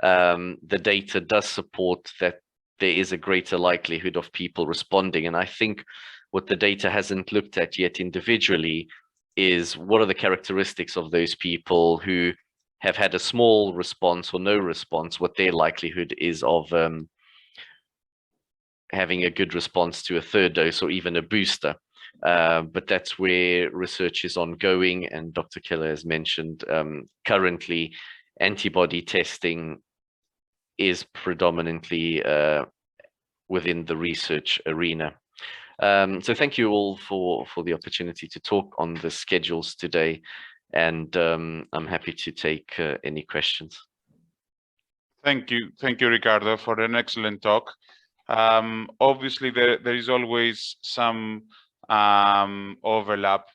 The data does support that there is a greater likelihood of people responding. And I think what the data hasn't looked at yet individually is what are the characteristics of those people who have had a small response or no response, what their likelihood is of having a good response to a 3rd dose or even a booster. But that's where research is ongoing. And Dr. Kelleher has mentioned currently antibody testing is predominantly within the research arena. So thank you all for the opportunity to talk on the schedules today, and I'm happy to take any questions. Thank you, Ricardo, for an excellent talk. Obviously, there is always some overlap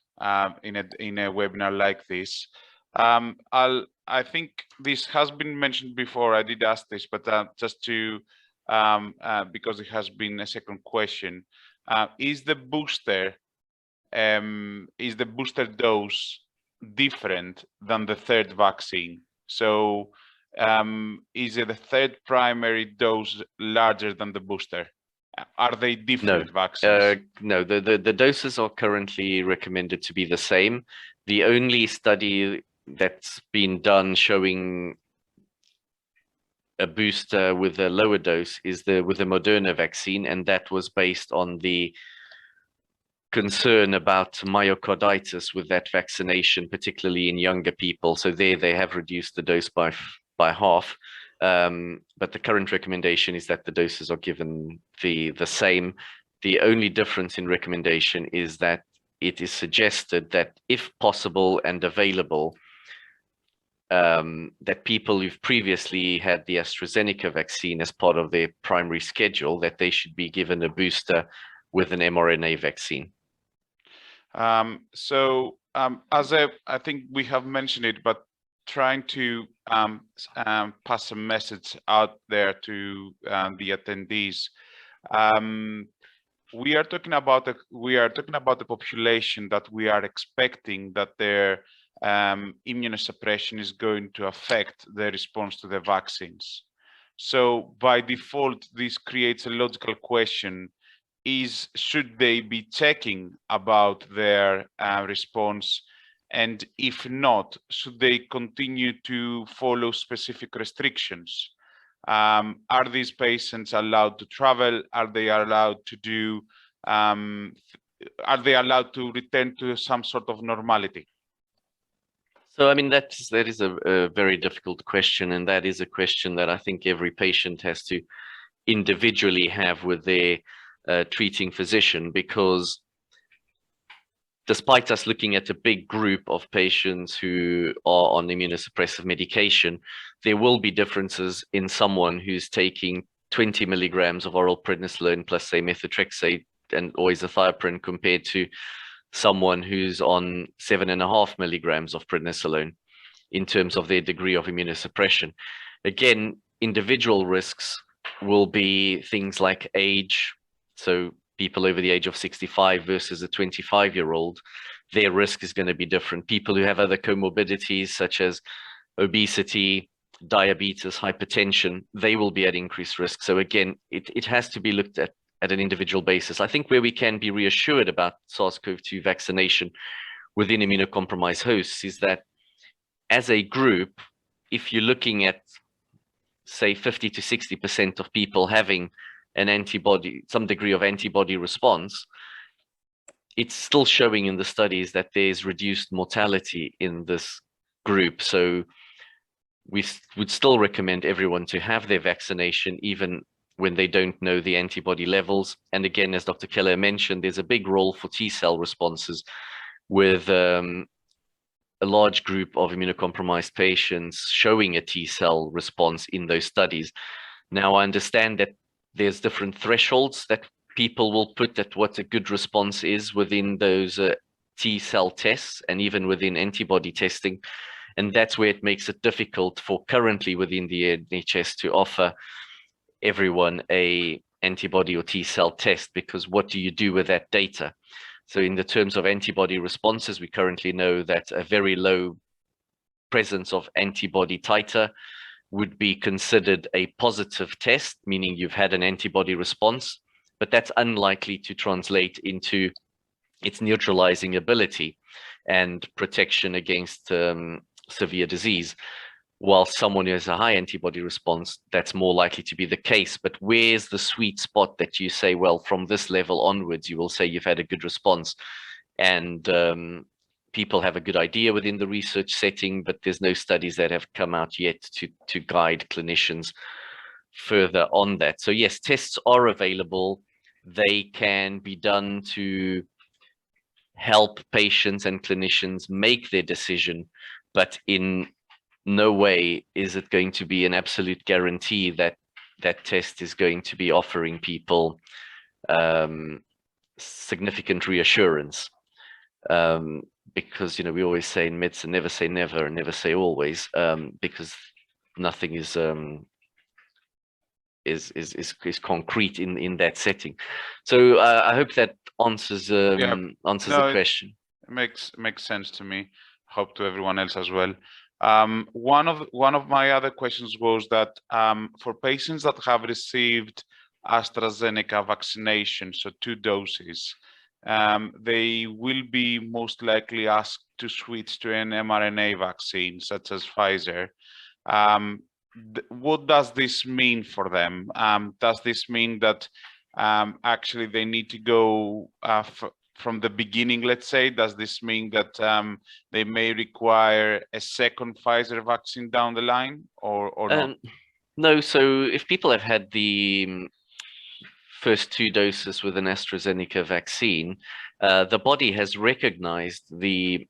in a webinar like this. I think this has been mentioned before. I did ask this, but just to because it has been a second question, is the booster dose different than the third vaccine? So is it the third primary dose larger than the booster? Are they different vaccines? No, the doses are currently recommended to be the same. The only study that's been done showing a booster with a lower dose is with the Moderna vaccine, and that was based on the concern about myocarditis with that vaccination, particularly in younger people. So they have reduced the dose by half. But the current recommendation is that the doses are given the same. The only difference in recommendation is that it is suggested that if possible and available, that people who've previously had the AstraZeneca vaccine as part of their primary schedule, that they should be given a booster with an mRNA vaccine. As I think we have mentioned it, but trying to pass a message out there to the attendees. We are talking about the population that we are expecting that their immunosuppression is going to affect their response to the vaccines. So by default, this creates a logical question: should they be checking about their response? And if not, should they continue to follow specific restrictions? Are these patients allowed to travel? Are they allowed to do? Are they allowed to return to some sort of normality? So, I mean, that is a very difficult question, and that is a question that I think every patient has to individually have with their treating physician, because despite us looking at a big group of patients who are on immunosuppressive medication, there will be differences in someone who's taking 20 milligrams of oral prednisolone plus, say, methotrexate or azathioprine compared to someone who's on 7.5 milligrams of prednisolone in terms of their degree of immunosuppression. Again, individual risks will be things like age. So people over the age of 65 versus a 25-year-old, their risk is going to be different. People who have other comorbidities such as obesity, diabetes, hypertension, they will be at increased risk. So again, it has to be looked at an individual basis. I think where we can be reassured about SARS-CoV-2 vaccination within immunocompromised hosts is that as a group, if you're looking at, say, 50 to 60% of people having an antibody, some degree of antibody response, it's still showing in the studies that there's reduced mortality in this group. So we would still recommend everyone to have their vaccination, even when they don't know the antibody levels. And again, as Dr. Kelleher mentioned, there's a big role for T-cell responses with a large group of immunocompromised patients showing a T-cell response in those studies. Now, I understand that there's different thresholds that people will put at what a good response is within those T-cell tests and even within antibody testing. And that's where it makes it difficult for currently within the NHS to offer everyone a antibody or T-cell test, because what do you do with that data? So in the terms of antibody responses, we currently know that a very low presence of antibody titer would be considered a positive test, meaning you've had an antibody response, but that's unlikely to translate into its neutralizing ability and protection against severe disease. While someone who has a high antibody response, that's more likely to be the case. But where's the sweet spot that you say, well, from this level onwards, you will say you've had a good response? And people have a good idea within the research setting, but there's no studies that have come out yet to guide clinicians further on that. So yes, tests are available. they can be done to help patients and clinicians make their decision, but in no way is it going to be an absolute guarantee that that test is going to be offering people significant reassurance. Because, you know, we always say in medicine, never say never and never say always, because nothing is concrete in that setting. So I hope that answers answers the question. It makes sense to me. Hope to everyone else as well. One of my other questions was that for patients that have received AstraZeneca vaccination, so 2 doses, they will be most likely asked to switch to an mRNA vaccine such as Pfizer. What does this mean for them? Does this mean that actually they need to go from the beginning, let's say? Does this mean that they may require a second Pfizer vaccine down the line, or not? No. So if people have had the first 2 doses with an AstraZeneca vaccine, the body has recognized the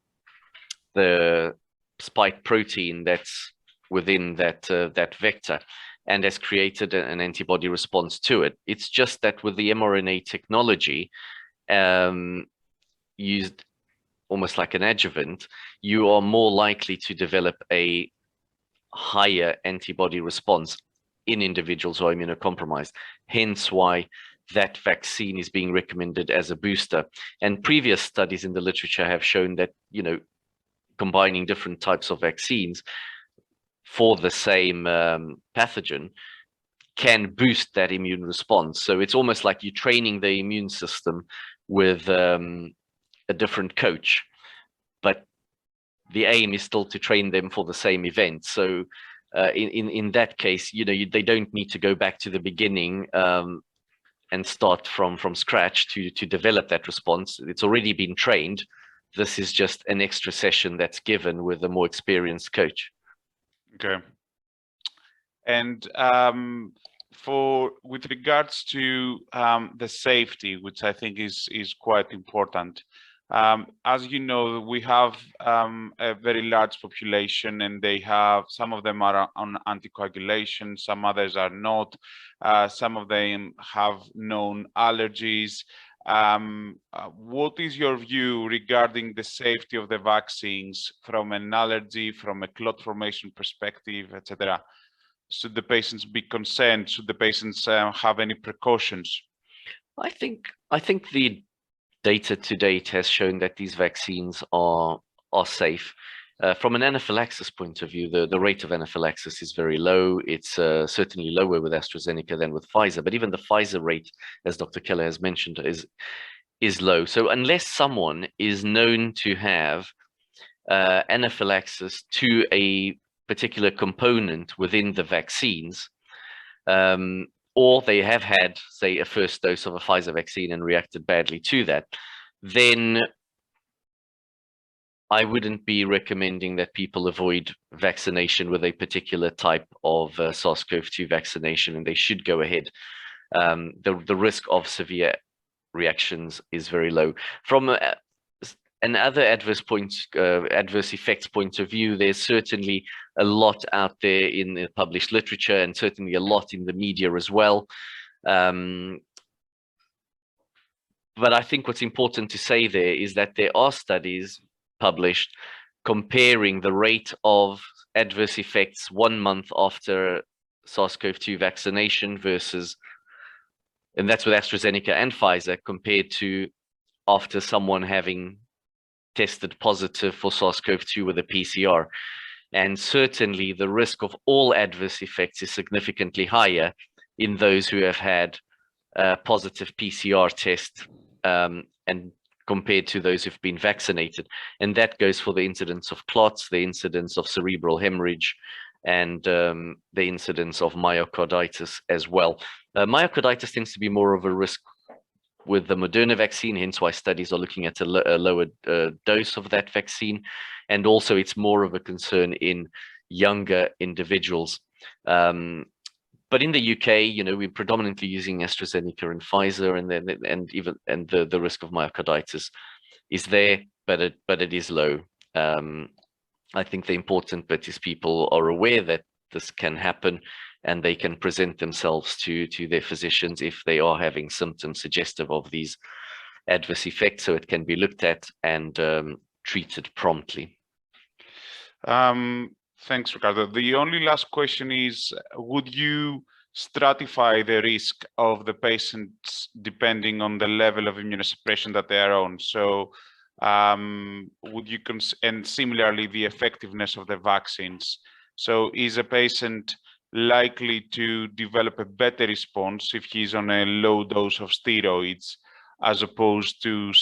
spike protein that's within that vector and has created an antibody response to it. It's just that with the mRNA technology, used almost like an adjuvant, you are more likely to develop a higher antibody response in individuals who are immunocompromised. Hence why that vaccine is being recommended as a booster. And previous studies in the literature have shown that, you know, combining different types of vaccines for the same pathogen can boost that immune response. So it's almost like you're training the immune system with a different coach, but the aim is still to train them for the same event. So in that case, you know, they don't need to go back to the beginning and start from scratch to develop that response. It's already been trained. This is just an extra session that's given with a more experienced coach. Okay. And with regards to the safety, which I think is quite important, as you know, we have a very large population, and some of them are on anticoagulation, some others are not, some of them have known allergies. What is your view regarding the safety of the vaccines from an allergy, from a clot formation perspective, etc.? Should the patients be concerned? Should the patients have any precautions? I think the data to date has shown that these vaccines are safe. From an anaphylaxis point of view, the rate of anaphylaxis is very low. It's certainly lower with AstraZeneca than with Pfizer, but even the Pfizer rate, as Dr. Kelleher has mentioned, is low. So unless someone is known to have anaphylaxis to a particular component within the vaccines, or they have had, say, a first dose of a Pfizer vaccine and reacted badly to that, then I wouldn't be recommending that people avoid vaccination with a particular type of SARS-CoV-2 vaccination, and they should go ahead. The risk of severe reactions is very low. From another adverse effects point of view, there's certainly a lot out there in the published literature, and certainly a lot in the media as well. But I think what's important to say there is that there are studies published comparing the rate of adverse effects 1 month after SARS-CoV-2 vaccination versus, and that's with AstraZeneca and Pfizer, compared to after someone having tested positive for SARS-CoV-2 with a PCR. And certainly the risk of all adverse effects is significantly higher in those who have had a positive PCR test and compared to those who've been vaccinated. And that goes for the incidence of clots, the incidence of cerebral hemorrhage, and the incidence of myocarditis as well. Myocarditis tends to be more of a risk with the Moderna vaccine, hence why studies are looking at a lower dose of that vaccine. And also it's more of a concern in younger individuals. But in the UK, you know, we're predominantly using AstraZeneca and Pfizer, and the risk of myocarditis is there, but it is low. I think the important bit is people are aware that this can happen, and they can present themselves to their physicians if they are having symptoms suggestive of these adverse effects, so it can be looked at and treated promptly. Thanks, Ricardo. The only last question is, would you stratify the risk of the patients depending on the level of immunosuppression that they are on? So would you, and similarly, the effectiveness of the vaccines? So is a patient likely to develop a better response if he's on a low dose of steroids, as opposed to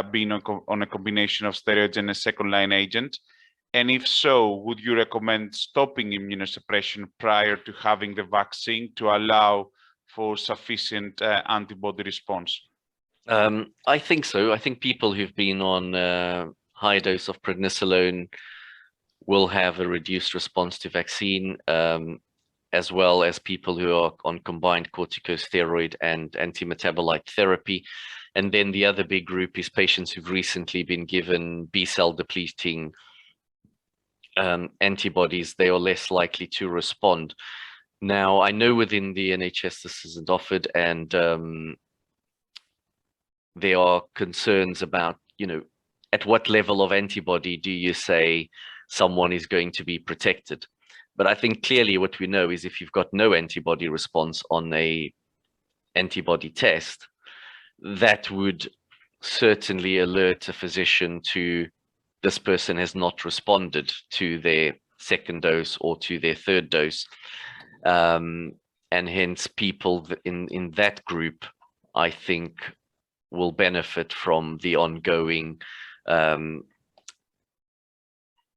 being on a combination of steroids and a second-line agent? And if so, would you recommend stopping immunosuppression prior to having the vaccine to allow for sufficient antibody response? I think so. I think people who've been on high dose of prednisolone will have a reduced response to vaccine, as well as people who are on combined corticosteroid and antimetabolite therapy. And then the other big group is patients who've recently been given B-cell depleting antibodies. They are less likely to respond. Now, I know within the NHS this isn't offered, and there are concerns about, you know, at what level of antibody do you say someone is going to be protected? But I think clearly what we know is if you've got no antibody response on a antibody test, that would certainly alert a physician to this person has not responded to their second dose or to their third dose. And hence people in that group, I think, will benefit from the ongoing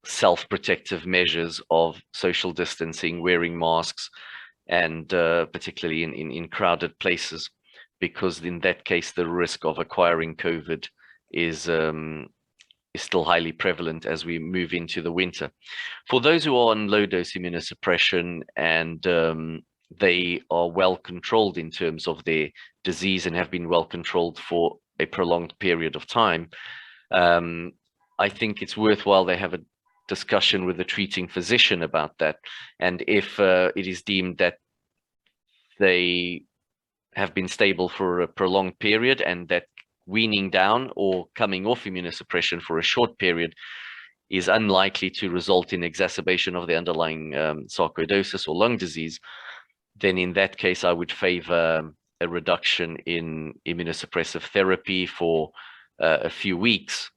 self-protective measures of social distancing, wearing masks, and particularly in crowded places, because in that case, the risk of acquiring COVID is still highly prevalent as we move into the winter. For those who are on low-dose immunosuppression and they are well controlled in terms of their disease and have been well controlled for a prolonged period of time, I think it's worthwhile they have a discussion with the treating physician about that. And if it is deemed that they have been stable for a prolonged period and that weaning down or coming off immunosuppression for a short period is unlikely to result in exacerbation of the underlying sarcoidosis or lung disease, then in that case, I would favor a reduction in immunosuppressive therapy for a few weeks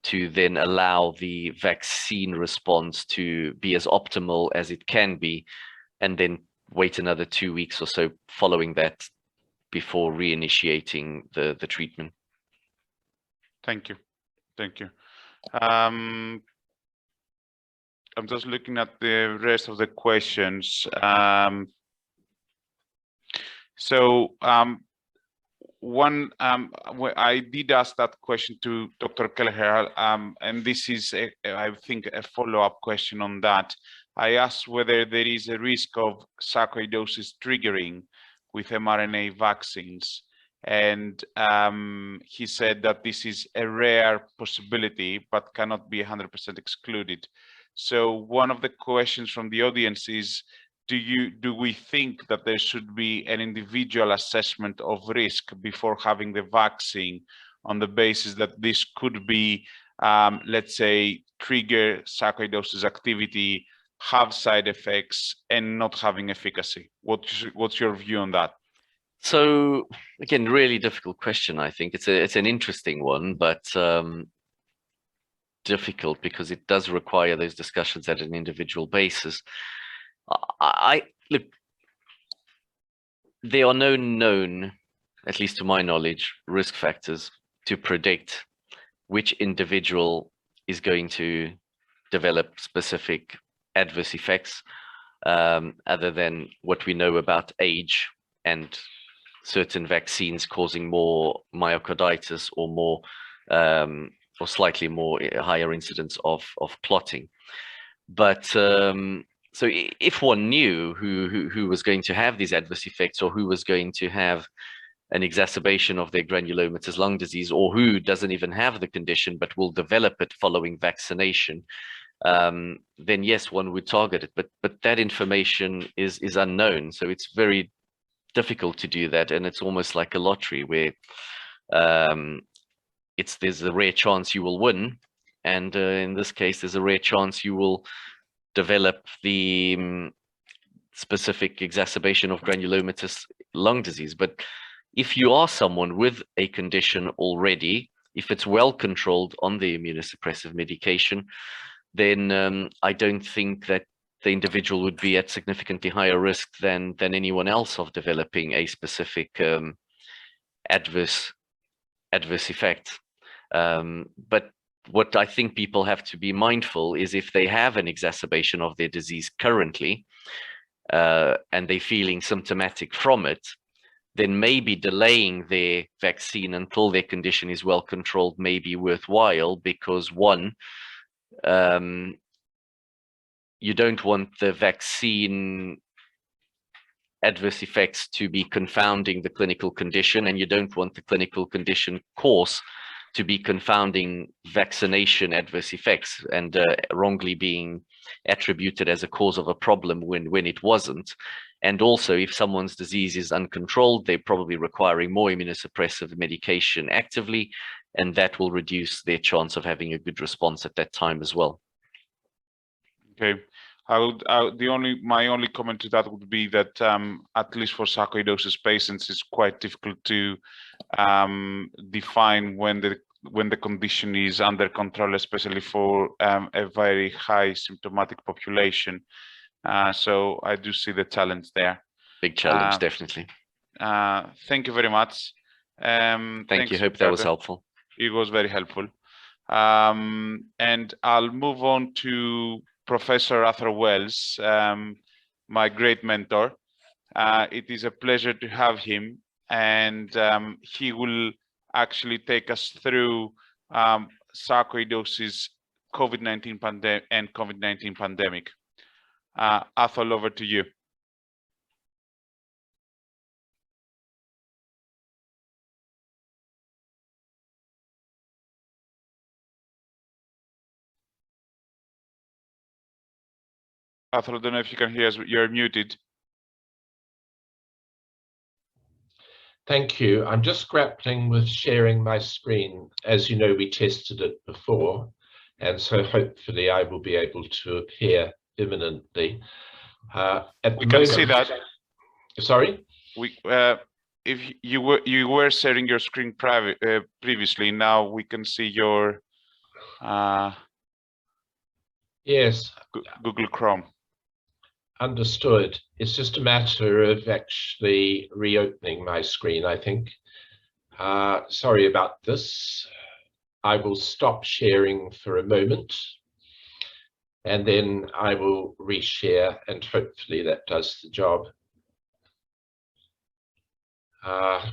to then allow the vaccine response to be as optimal as it can be, and then wait another 2 weeks or so following that before reinitiating the treatment. Thank you. Thank you. I'm just looking at the rest of the questions. I did ask that question to Dr. Kelleher, and this is, I think, a follow-up question on that. I asked whether there is a risk of sarcoidosis triggering with mRNA vaccines, and he said that this is a rare possibility, but cannot be 100% excluded. So one of the questions from the audience is, do we think that there should be an individual assessment of risk before having the vaccine, on the basis that this could be, let's say, trigger sarcoidosis activity, have side effects, and not having efficacy? What's your view on that? So again, really difficult question. I think it's an interesting one, but difficult because it does require those discussions at an individual basis. Look, there are no known, at least to my knowledge, risk factors to predict which individual is going to develop specific adverse effects, other than what we know about age and certain vaccines causing more myocarditis or more or slightly more higher incidence of clotting. But if one knew who was going to have these adverse effects, or who was going to have an exacerbation of their granulomatous lung disease, or who doesn't even have the condition but will develop it following vaccination, then yes, one would target it. But that information is unknown, so it's very difficult to do that, and it's almost like a lottery where there's a rare chance you will win, and in this case, there's a rare chance you will develop the specific exacerbation of granulomatous lung disease. But if you are someone with a condition already, if it's well controlled on the immunosuppressive medication, then I don't think that the individual would be at significantly higher risk than anyone else of developing a specific adverse effect. But what I think people have to be mindful is, if they have an exacerbation of their disease currently, and they're feeling symptomatic from it, then maybe delaying their vaccine until their condition is well controlled may be worthwhile, because one, you don't want the vaccine adverse effects to be confounding the clinical condition, and you don't want the clinical condition course to be confounding vaccination adverse effects and wrongly being attributed as a cause of a problem when it wasn't. And also, if someone's disease is uncontrolled, they're probably requiring more immunosuppressive medication actively, and that will reduce their chance of having a good response at that time as well. Okay. My only comment to that would be that at least for sarcoidosis patients, it's quite difficult to define when the condition is under control, especially for a very high symptomatic population. So I do see the challenge there. Big challenge, definitely. Thank you very much. Thank you. Hope that was helpful. It was very helpful. And I'll move on to Professor Athol Wells, my great mentor. It is a pleasure to have him, and he will actually take us through sarcoidosis, COVID-19 pandemic, and COVID-19 pandemic. Athol, over to you. Athol, I don't know if you can hear us. You're muted. Thank you. I'm just grappling with sharing my screen. As you know, we tested it before, and so hopefully I will be able to appear imminently. We can see that. Sorry? If you were sharing your screen previously, now we can see your yes, Google Chrome. Understood. It's just a matter of actually reopening my screen, I think. Sorry about this. I will stop sharing for a moment, and then I will reshare, and hopefully that does the job. I'm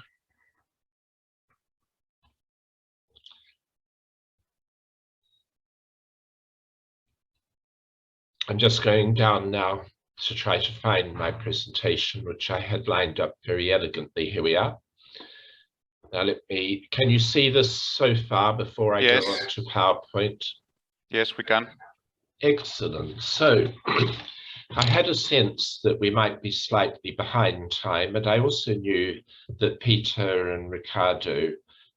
just going down now to try to find my presentation, which I had lined up very elegantly. Here we are. Now can you see this so far before I go on to PowerPoint? Yes, we can. Excellent. So I had a sense that we might be slightly behind time, and I also knew that Peter and Ricardo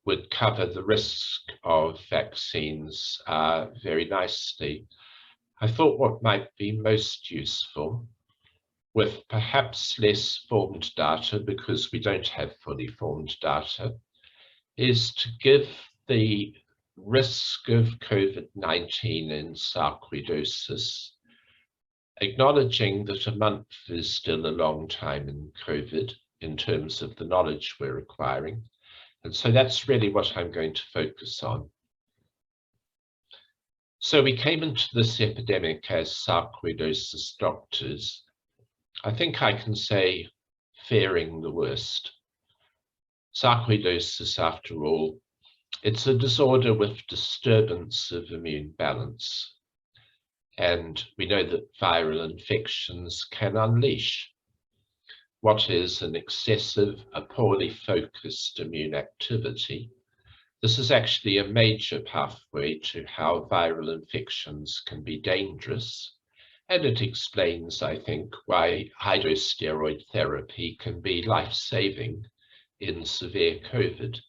would cover the risk of vaccines very nicely. I thought what might be most useful, with perhaps less formed data, because we don't have fully formed data, is to give the risk of COVID-19 in sarcoidosis, acknowledging that a month is still a long time in COVID in terms of the knowledge we're acquiring. And so that's really what I'm going to focus on. So we came into this epidemic as sarcoidosis doctors, I think I can say, fearing the worst. Sarcoidosis, after all, it's a disorder with disturbance of immune balance. And we know that viral infections can unleash what is an excessive, a poorly focused immune activity. This is actually a major pathway to how viral infections can be dangerous. And it explains, I think, why high-dose steroid therapy can be life-saving in severe COVID.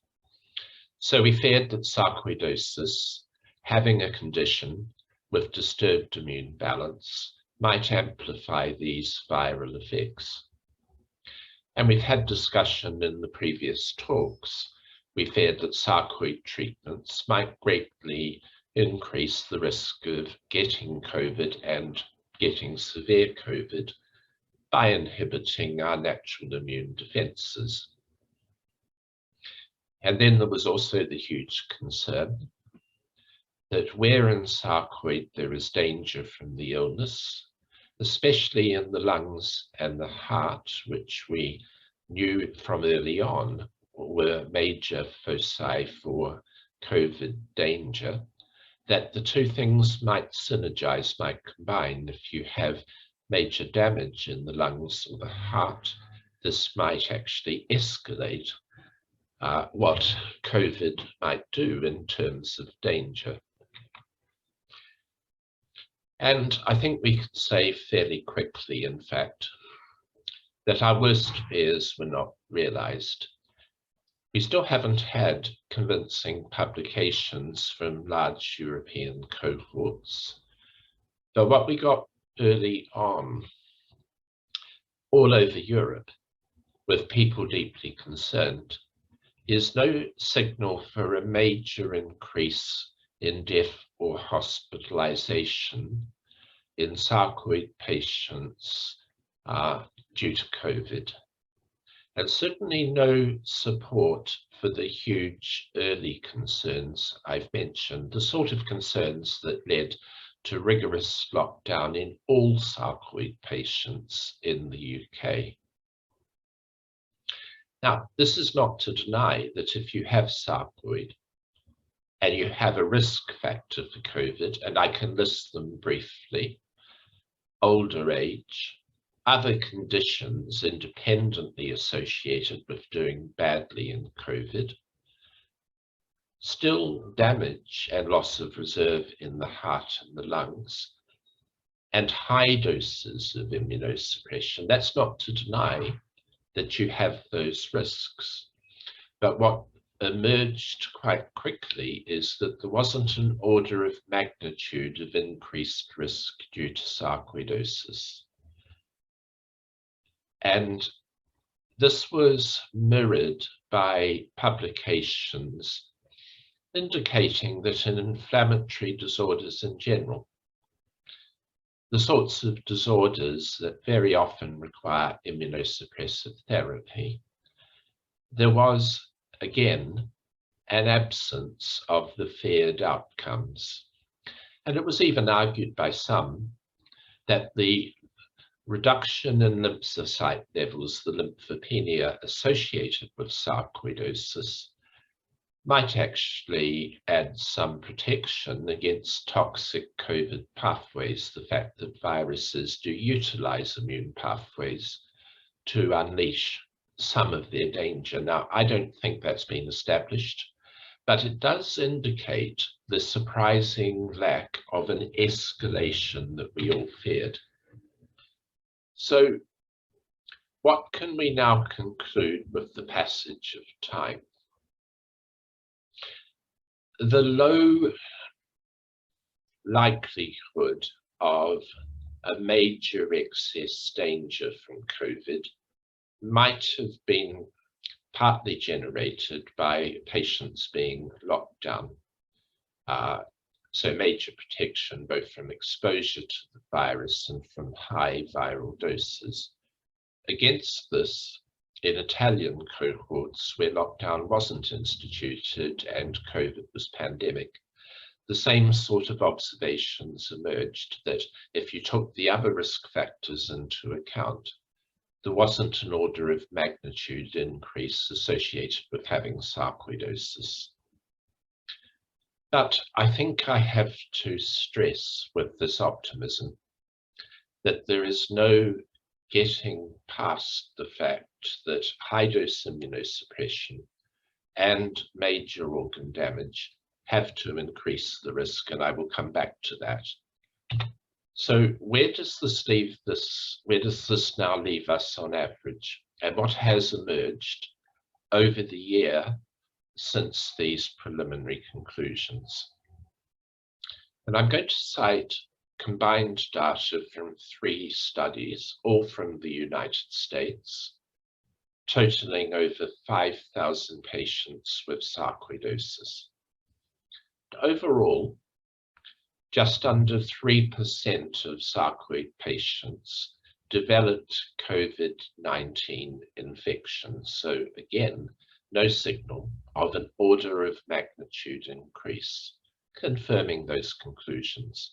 So we feared that sarcoidosis, having a condition with disturbed immune balance, might amplify these viral effects. And we've had discussion in the previous talks. We feared that sarcoid treatments might greatly increase the risk of getting COVID and getting severe COVID by inhibiting our natural immune defenses. And then there was also the huge concern that where in sarcoid there is danger from the illness, especially in the lungs and the heart, which we knew from early on were major foci for COVID danger, that the two things might synergize, might combine. If you have major damage in the lungs or the heart, this might actually escalate what COVID might do in terms of danger. And I think we can say fairly quickly, in fact, that our worst fears were not realized. We still haven't had convincing publications from large European cohorts, but what we got early on all over Europe with people deeply concerned is no signal for a major increase in death or hospitalization in sarcoid patients due to COVID. And certainly no support for the huge early concerns I've mentioned, the sort of concerns that led to rigorous lockdown in all sarcoid patients in the UK. Now, this is not to deny that if you have sarcoid and you have a risk factor for COVID, and I can list them briefly, older age, other conditions independently associated with doing badly in COVID, still damage and loss of reserve in the heart and the lungs, and high doses of immunosuppression. That's not to deny that you have those risks. But what emerged quite quickly is that there wasn't an order of magnitude of increased risk due to sarcoidosis. And this was mirrored by publications indicating that in inflammatory disorders in general, the sorts of disorders that very often require immunosuppressive therapy, there was, again, an absence of the feared outcomes. And it was even argued by some that the reduction in lymphocyte levels, the lymphopenia associated with sarcoidosis, might actually add some protection against toxic COVID pathways, the fact that viruses do utilize immune pathways to unleash some of their danger. Now, I don't think that's been established, but it does indicate the surprising lack of an escalation that we all feared. So what can we now conclude with the passage of time? The low likelihood of a major excess danger from COVID might have been partly generated by patients being locked down. So major protection both from exposure to the virus and from high viral doses. Against this, in Italian cohorts where lockdown wasn't instituted and COVID was pandemic, the same sort of observations emerged that if you took the other risk factors into account, there wasn't an order of magnitude increase associated with having sarcoidosis. But I think I have to stress with this optimism that there is no getting past the fact that high-dose immunosuppression and major organ damage have to increase the risk, and I will come back to that. So where does this now leave us on average, and what has emerged over the year since these preliminary conclusions? And I'm going to cite combined data from 3 studies, all from the United States, totaling over 5,000 patients with sarcoidosis. Overall, just under 3% of sarcoid patients developed COVID-19 infection. So again, no signal of an order of magnitude increase, confirming those conclusions.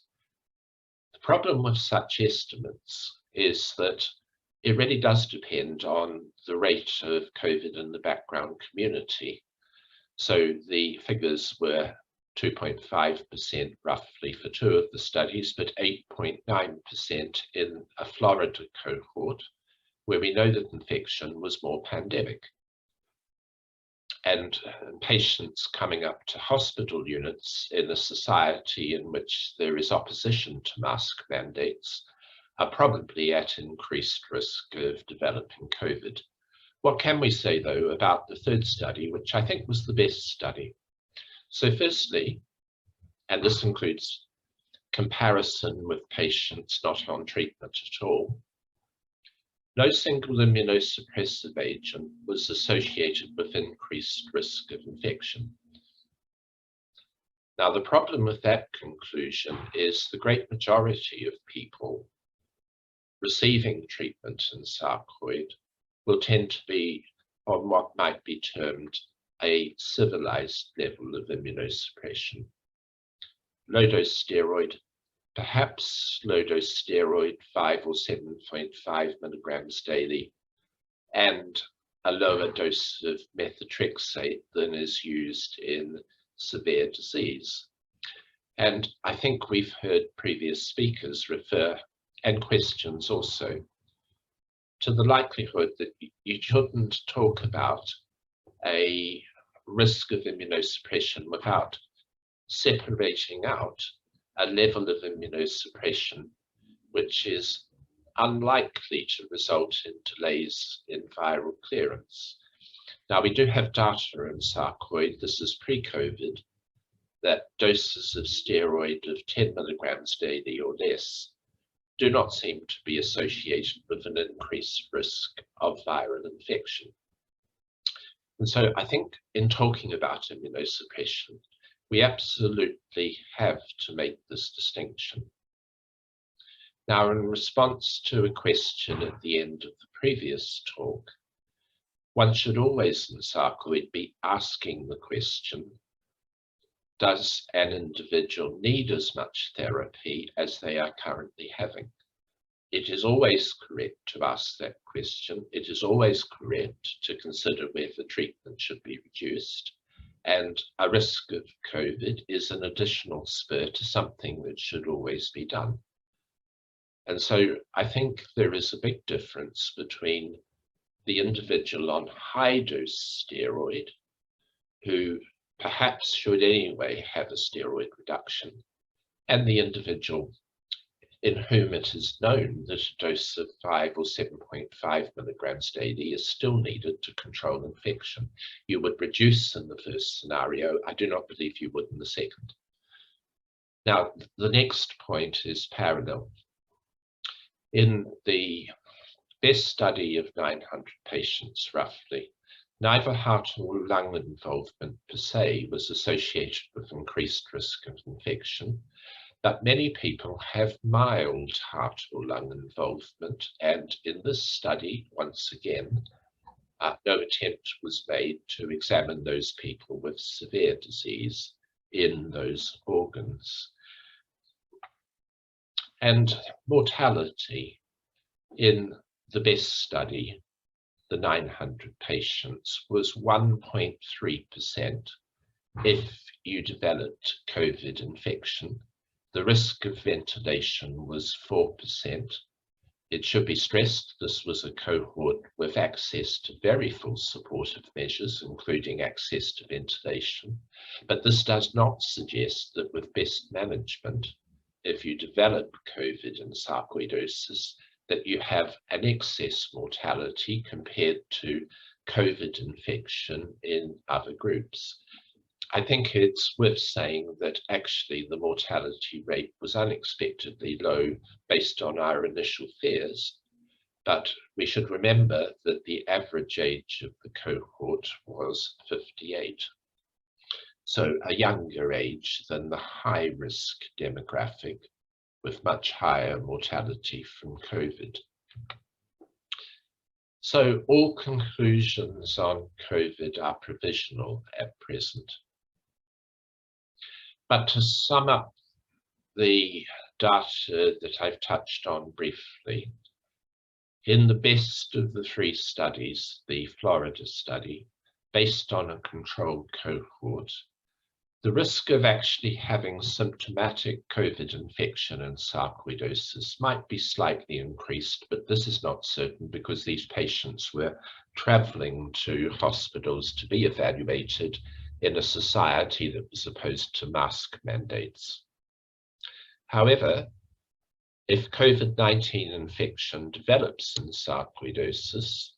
The problem with such estimates is that it really does depend on the rate of COVID in the background community. So the figures were 2.5% roughly for 2 of the studies, but 8.9% in a Florida cohort, where we know that infection was more pandemic. And patients coming up to hospital units in a society in which there is opposition to mask mandates are probably at increased risk of developing COVID. What can we say, though, about the 3rd study, which I think was the best study? So firstly, and this includes comparison with patients not on treatment at all, no single immunosuppressive agent was associated with increased risk of infection. Now, the problem with that conclusion is the great majority of people receiving treatment in sarcoid will tend to be on what might be termed a civilized level of immunosuppression. Low-dose steroid, perhaps low-dose steroid 5 or 7.5 milligrams daily, and a lower dose of methotrexate than is used in severe disease. And I think we've heard previous speakers refer, and questions also, to the likelihood that you shouldn't talk about a risk of immunosuppression without separating out a level of immunosuppression which is unlikely to result in delays in viral clearance. Now, we do have data in sarcoid, this is pre-COVID, that doses of steroid of 10 milligrams daily or less do not seem to be associated with an increased risk of viral infection. And so I think in talking about immunosuppression, we absolutely have to make this distinction. Now, in response to a question at the end of the previous talk, one should always in sarcoid be asking the question, does an individual need as much therapy as they are currently having? It is always correct to ask that question. It is always correct to consider whether treatment should be reduced. And a risk of COVID is an additional spur to something that should always be done. And so I think there is a big difference between the individual on high-dose steroid, who perhaps should anyway have a steroid reduction, and the individual in whom it is known that a dose of 5 or 7.5 milligrams daily is still needed to control infection. You would reduce in the first scenario. I do not believe you would in the second. Now, the next point is parallel. In the best study of 900 patients, roughly, neither heart or lung involvement per se was associated with increased risk of infection, but many people have mild heart or lung involvement, and in this study, once again, no attempt was made to examine those people with severe disease in those organs. And mortality in the best study, the 900 patients, was 1.3%, if you developed COVID infection, the risk of ventilation was 4%. It should be stressed this was a cohort with access to very full supportive measures, including access to ventilation. But this does not suggest that with best management, if you develop COVID and sarcoidosis, that you have an excess mortality compared to COVID infection in other groups. I think it's worth saying that actually the mortality rate was unexpectedly low based on our initial fears, but we should remember that the average age of the cohort was 58. So a younger age than the high-risk demographic with much higher mortality from COVID. So all conclusions on COVID are provisional at present. But to sum up the data that I've touched on briefly, in the best of the three studies, the Florida study, based on a controlled cohort, the risk of actually having symptomatic COVID infection and sarcoidosis might be slightly increased, but this is not certain because these patients were traveling to hospitals to be evaluated in a society that was opposed to mask mandates. However, if COVID-19 infection develops in sarcoidosis,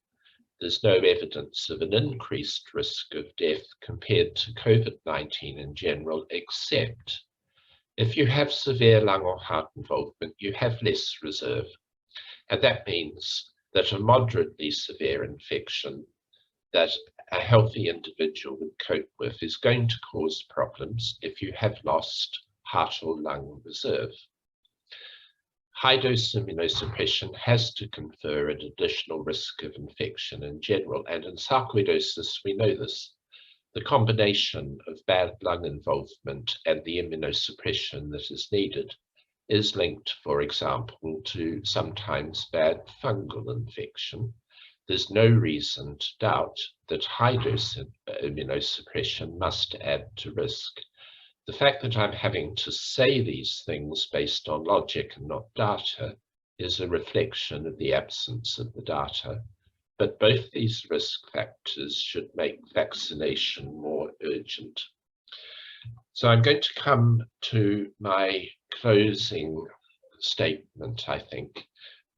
there's no evidence of an increased risk of death compared to COVID-19 in general, except if you have severe lung or heart involvement, you have less reserve. And that means that a moderately severe infection that a healthy individual would cope with is going to cause problems if you have lost heart or lung reserve. High-dose immunosuppression has to confer an additional risk of infection in general, and in sarcoidosis we know this. The combination of bad lung involvement and the immunosuppression that is needed is linked, for example, to sometimes bad fungal infection. There's no reason to doubt that high-dose immunosuppression must add to risk. The fact that I'm having to say these things based on logic and not data is a reflection of the absence of the data. But both these risk factors should make vaccination more urgent. So I'm going to come to my closing statement, I think.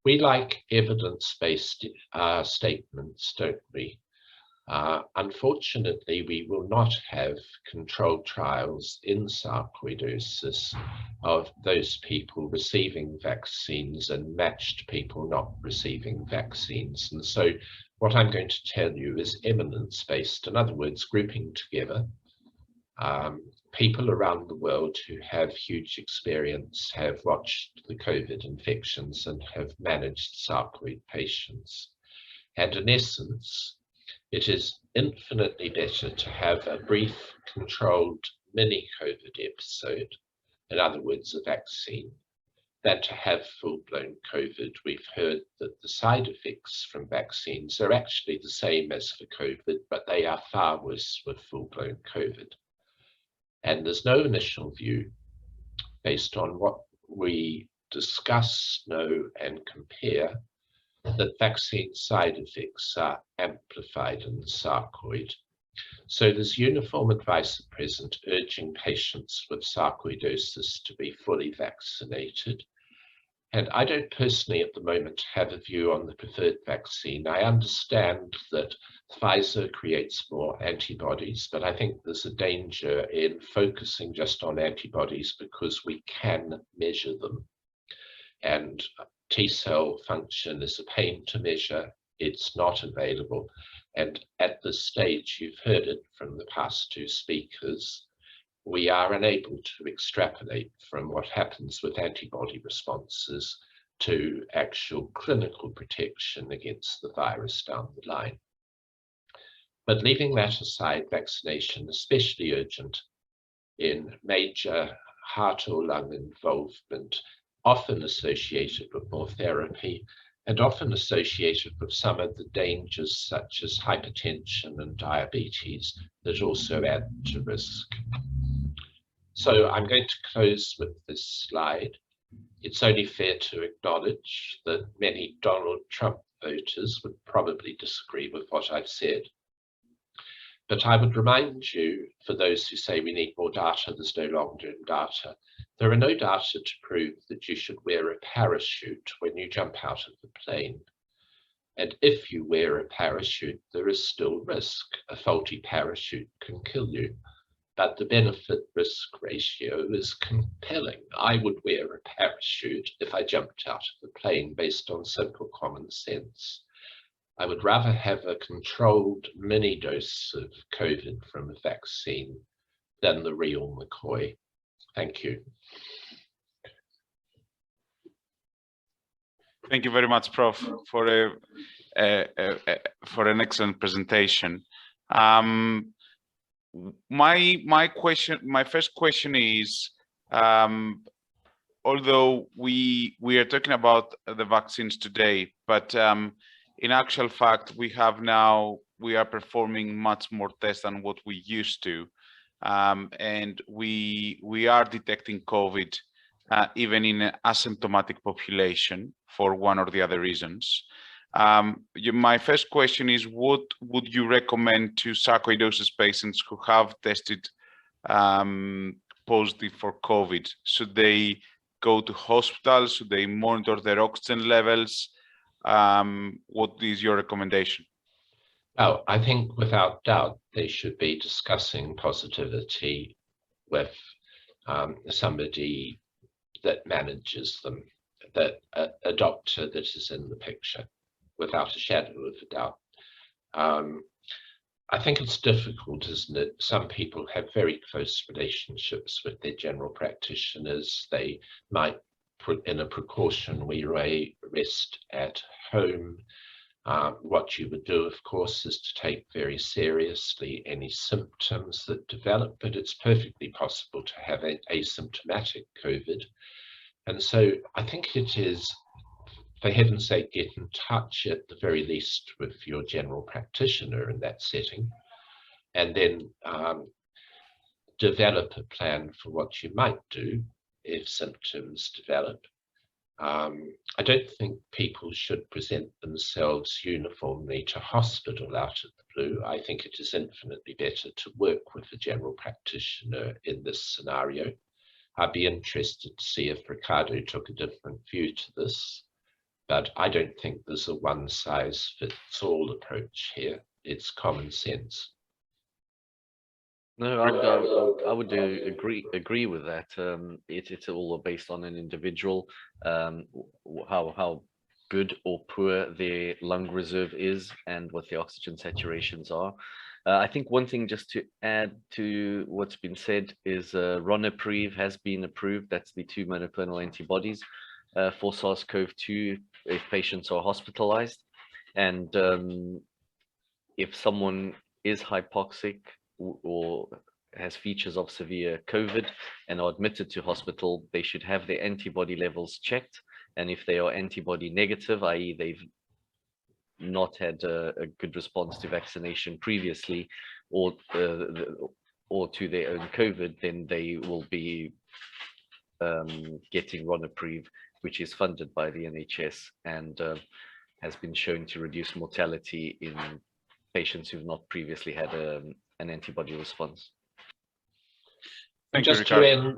We like evidence-based statements, don't we? Unfortunately, we will not have controlled trials in sarcoidosis of those people receiving vaccines and matched people not receiving vaccines. And so what I'm going to tell you is evidence-based, in other words, grouping together people around the world who have huge experience, have watched the COVID infections and have managed sarcoid patients. And in essence, it is infinitely better to have a brief, controlled mini-COVID episode, in other words, a vaccine, than to have full-blown COVID. We've heard that the side effects from vaccines are actually the same as for COVID, but they are far worse with full-blown COVID. And there's no initial view based on what we discuss, know, and compare that vaccine side effects are amplified in the sarcoid. So there's uniform advice at present urging patients with sarcoidosis to be fully vaccinated. And I don't personally at the moment have a view on the preferred vaccine. I understand that Pfizer creates more antibodies, but I think there's a danger in focusing just on antibodies because we can measure them. And T-cell function is a pain to measure. It's not available. And at this stage, you've heard it from the past two speakers, we are unable to extrapolate from what happens with antibody responses to actual clinical protection against the virus down the line. But leaving that aside, vaccination, especially urgent in major heart or lung involvement, often associated with more therapy, and often associated with some of the dangers such as hypertension and diabetes that also add to risk. So I'm going to close with this slide. It's only fair to acknowledge that many Donald Trump voters would probably disagree with what I've said. But I would remind you, for those who say we need more data, there's no long-term data. There are no data to prove that you should wear a parachute when you jump out of the plane. And if you wear a parachute, there is still risk. A faulty parachute can kill you. But the benefit-risk ratio is compelling. I would wear a parachute if I jumped out of the plane based on simple common sense. I would rather have a controlled mini dose of COVID from a vaccine than the real McCoy. Thank you. Thank you very much, Prof, for an excellent presentation. My first question is, although we are talking about the vaccines today, but in actual fact, we are performing much more tests than what we used to, and we are detecting COVID even in an asymptomatic population for one or the other reasons. My first question is, what would you recommend to sarcoidosis patients who have tested positive for COVID? Should they go to hospital? Should they monitor their oxygen levels? What is your recommendation? Oh, I think without doubt they should be discussing positivity with somebody that manages them, a doctor that is in the picture, without a shadow of a doubt. I think it's difficult, isn't it? Some people have very close relationships with their general practitioners. They might put in a precautionary way, rest at home. What you would do, of course, is to take very seriously any symptoms that develop, but it's perfectly possible to have asymptomatic COVID. And so I think it is, for heaven's sake, get in touch at the very least with your general practitioner in that setting, and then develop a plan for what you might do if symptoms develop. I don't think people should present themselves uniformly to hospital out of the blue. I think it is infinitely better to work with a general practitioner in this scenario. I'd be interested to see if Ricardo took a different view to this, but I don't think there's a one-size-fits-all approach here. It's common sense. No, I would agree with that. It's all based on an individual, how good or poor their lung reserve is and what the oxygen saturations are. I think one thing just to add to what's been said is Ronapreve has been approved. That's the 2 monoclonal antibodies for SARS-CoV-2 if patients are hospitalized. And if someone is hypoxic or has features of severe COVID and are admitted to hospital, they should have their antibody levels checked. And if they are antibody negative, i.e. they've not had a good response to vaccination previously or to their own COVID, then they will be getting Ronapreve, which is funded by the NHS and has been shown to reduce mortality in patients who've not previously had an antibody response. Thank you,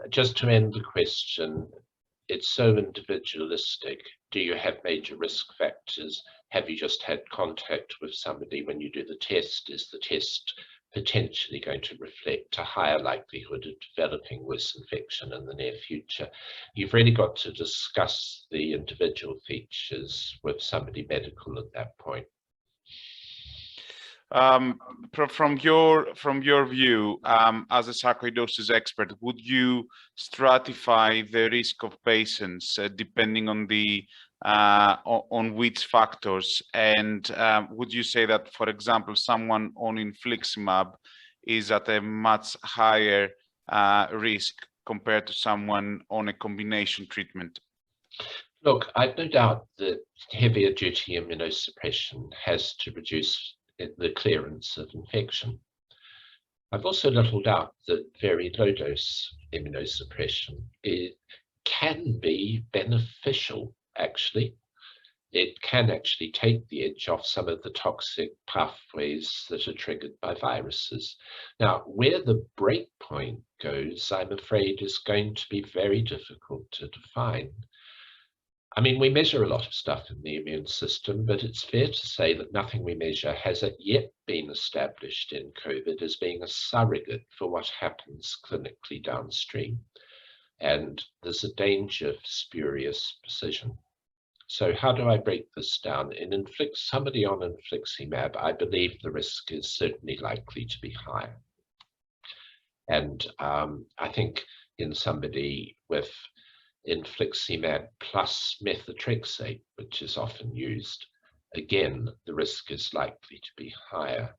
just to end the question, it's so individualistic. Do you have major risk factors? Have you just had contact with somebody when you do the test? Is the test potentially going to reflect a higher likelihood of developing worse infection in the near future? You've really got to discuss the individual features with somebody medical at that point. From your view, as a sarcoidosis expert, would you stratify the risk of patients depending on the on which factors? And would you say that, for example, someone on infliximab is at a much higher risk compared to someone on a combination treatment? Look, I've no doubt that heavier duty immunosuppression has to reduce the clearance of infection. I've also little doubt that very low dose immunosuppression can be beneficial, actually. It can actually take the edge off some of the toxic pathways that are triggered by viruses. Now, where the break point goes, I'm afraid, is going to be very difficult to define. I mean, we measure a lot of stuff in the immune system, but it's fair to say that nothing we measure has yet been established in COVID as being a surrogate for what happens clinically downstream. And there's a danger of spurious precision. So how do I break this down? In somebody on infliximab, I believe the risk is certainly likely to be higher. And I think in somebody with infliximab plus methotrexate, which is often used, again, the risk is likely to be higher.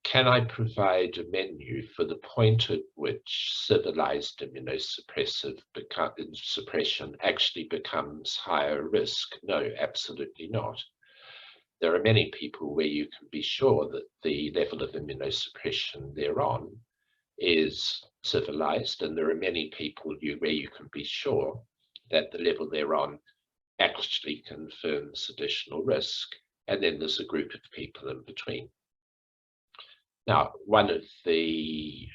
Can I provide a menu for the point at which civilized immunosuppression actually becomes higher risk? No, absolutely not. There are many people where you can be sure that the level of immunosuppression they're on is civilized, and there are many people where you can be sure that the level they're on actually confirms additional risk, and then there's a group of people in between. Now, one of the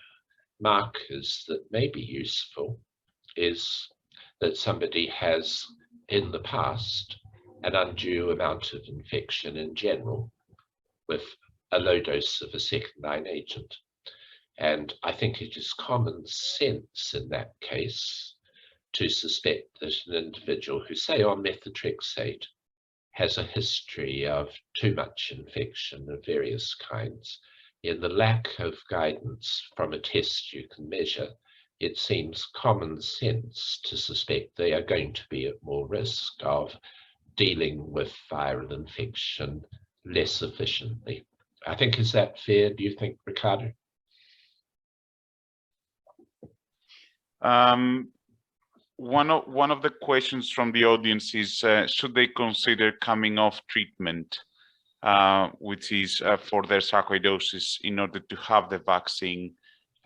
markers that may be useful is that somebody has, in the past, an undue amount of infection in general with a low dose of a second-line agent. And I think it is common sense in that case to suspect that an individual who, say, on methotrexate has a history of too much infection of various kinds, in the lack of guidance from a test you can measure, it seems common sense to suspect they are going to be at more risk of dealing with viral infection less efficiently. I think, is that fair? Do you think, Ricardo? One of the questions from the audience is, should they consider coming off treatment, which is for their sarcoidosis, in order to have the vaccine?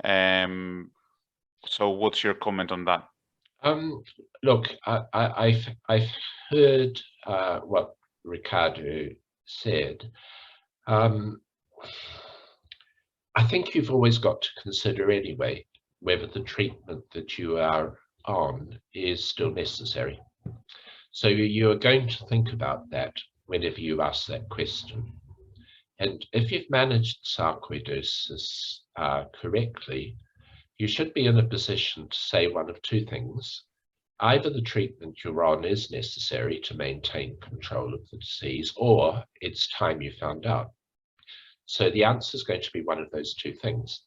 So what's your comment on that? Look, I've heard what Ricardo said. I think you've always got to consider anyway whether the treatment that you are on is still necessary. So you are going to think about that whenever you ask that question. And if you've managed sarcoidosis correctly, you should be in a position to say one of two things. Either the treatment you're on is necessary to maintain control of the disease, or it's time you found out. So the answer is going to be one of those two things.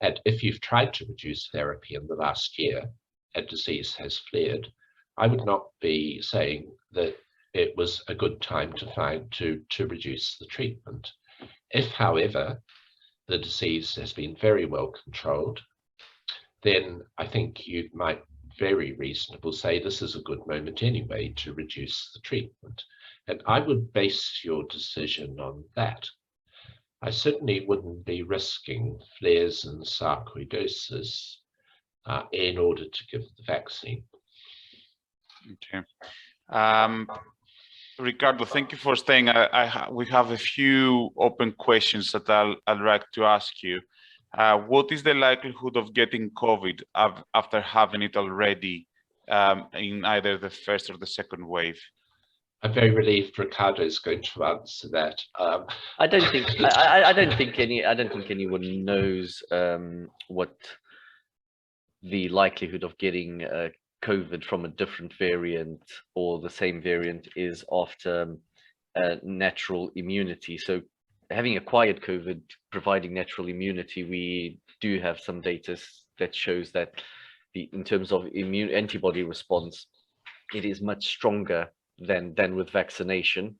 And if you've tried to reduce therapy in the last year and disease has flared, I would not be saying that it was a good time to reduce the treatment. If, however, the disease has been very well controlled, then I think you might very reasonable say this is a good moment anyway to reduce the treatment. And I would base your decision on that. I certainly wouldn't be risking flares and sarcoidosis in order to give the vaccine. Okay. Ricardo, thank you for staying. We have a few open questions that I'd like to ask you. What is the likelihood of getting COVID after having it already in either the first or the second wave? I'm very relieved Ricardo is going to answer that. I don't think anyone knows what the likelihood of getting COVID from a different variant or the same variant is after natural immunity. So having acquired COVID, providing natural immunity, we do have some data that shows that in terms of antibody response, it is much stronger than with vaccination.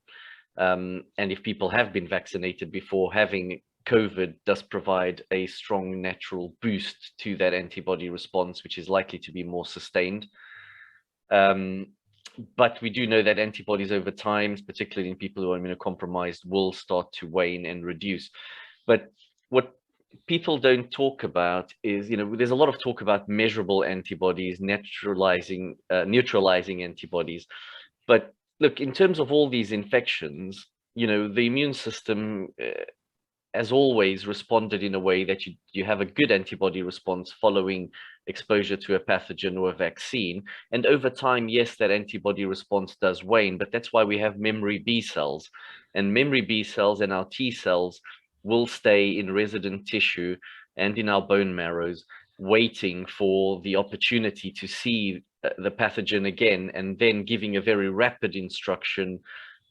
And if people have been vaccinated before, having COVID does provide a strong natural boost to that antibody response, which is likely to be more sustained. But we do know that antibodies over time, particularly in people who are immunocompromised, will start to wane and reduce. But what people don't talk about is, there's a lot of talk about measurable antibodies, neutralizing antibodies. But look, in terms of all these infections, the immune system, as always, responded in a way that you have a good antibody response following exposure to a pathogen or a vaccine. And over time, yes, that antibody response does wane, but that's why we have memory B cells. And memory B cells and our T cells will stay in resident tissue and in our bone marrows, waiting for the opportunity to see the pathogen again, and then giving a very rapid instruction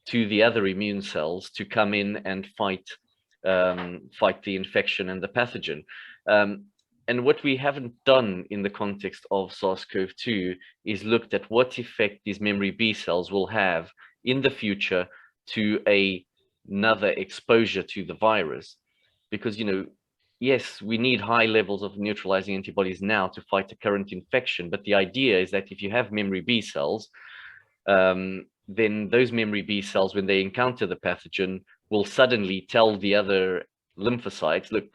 to the other immune cells to come in and fight the infection and the pathogen. And what we haven't done in the context of SARS-CoV-2 is looked at what effect these memory B cells will have in the future to another exposure to the virus. Because, yes, we need high levels of neutralizing antibodies now to fight the current infection. But the idea is that if you have memory B cells, then those memory B cells, when they encounter the pathogen, will suddenly tell the other lymphocytes, look,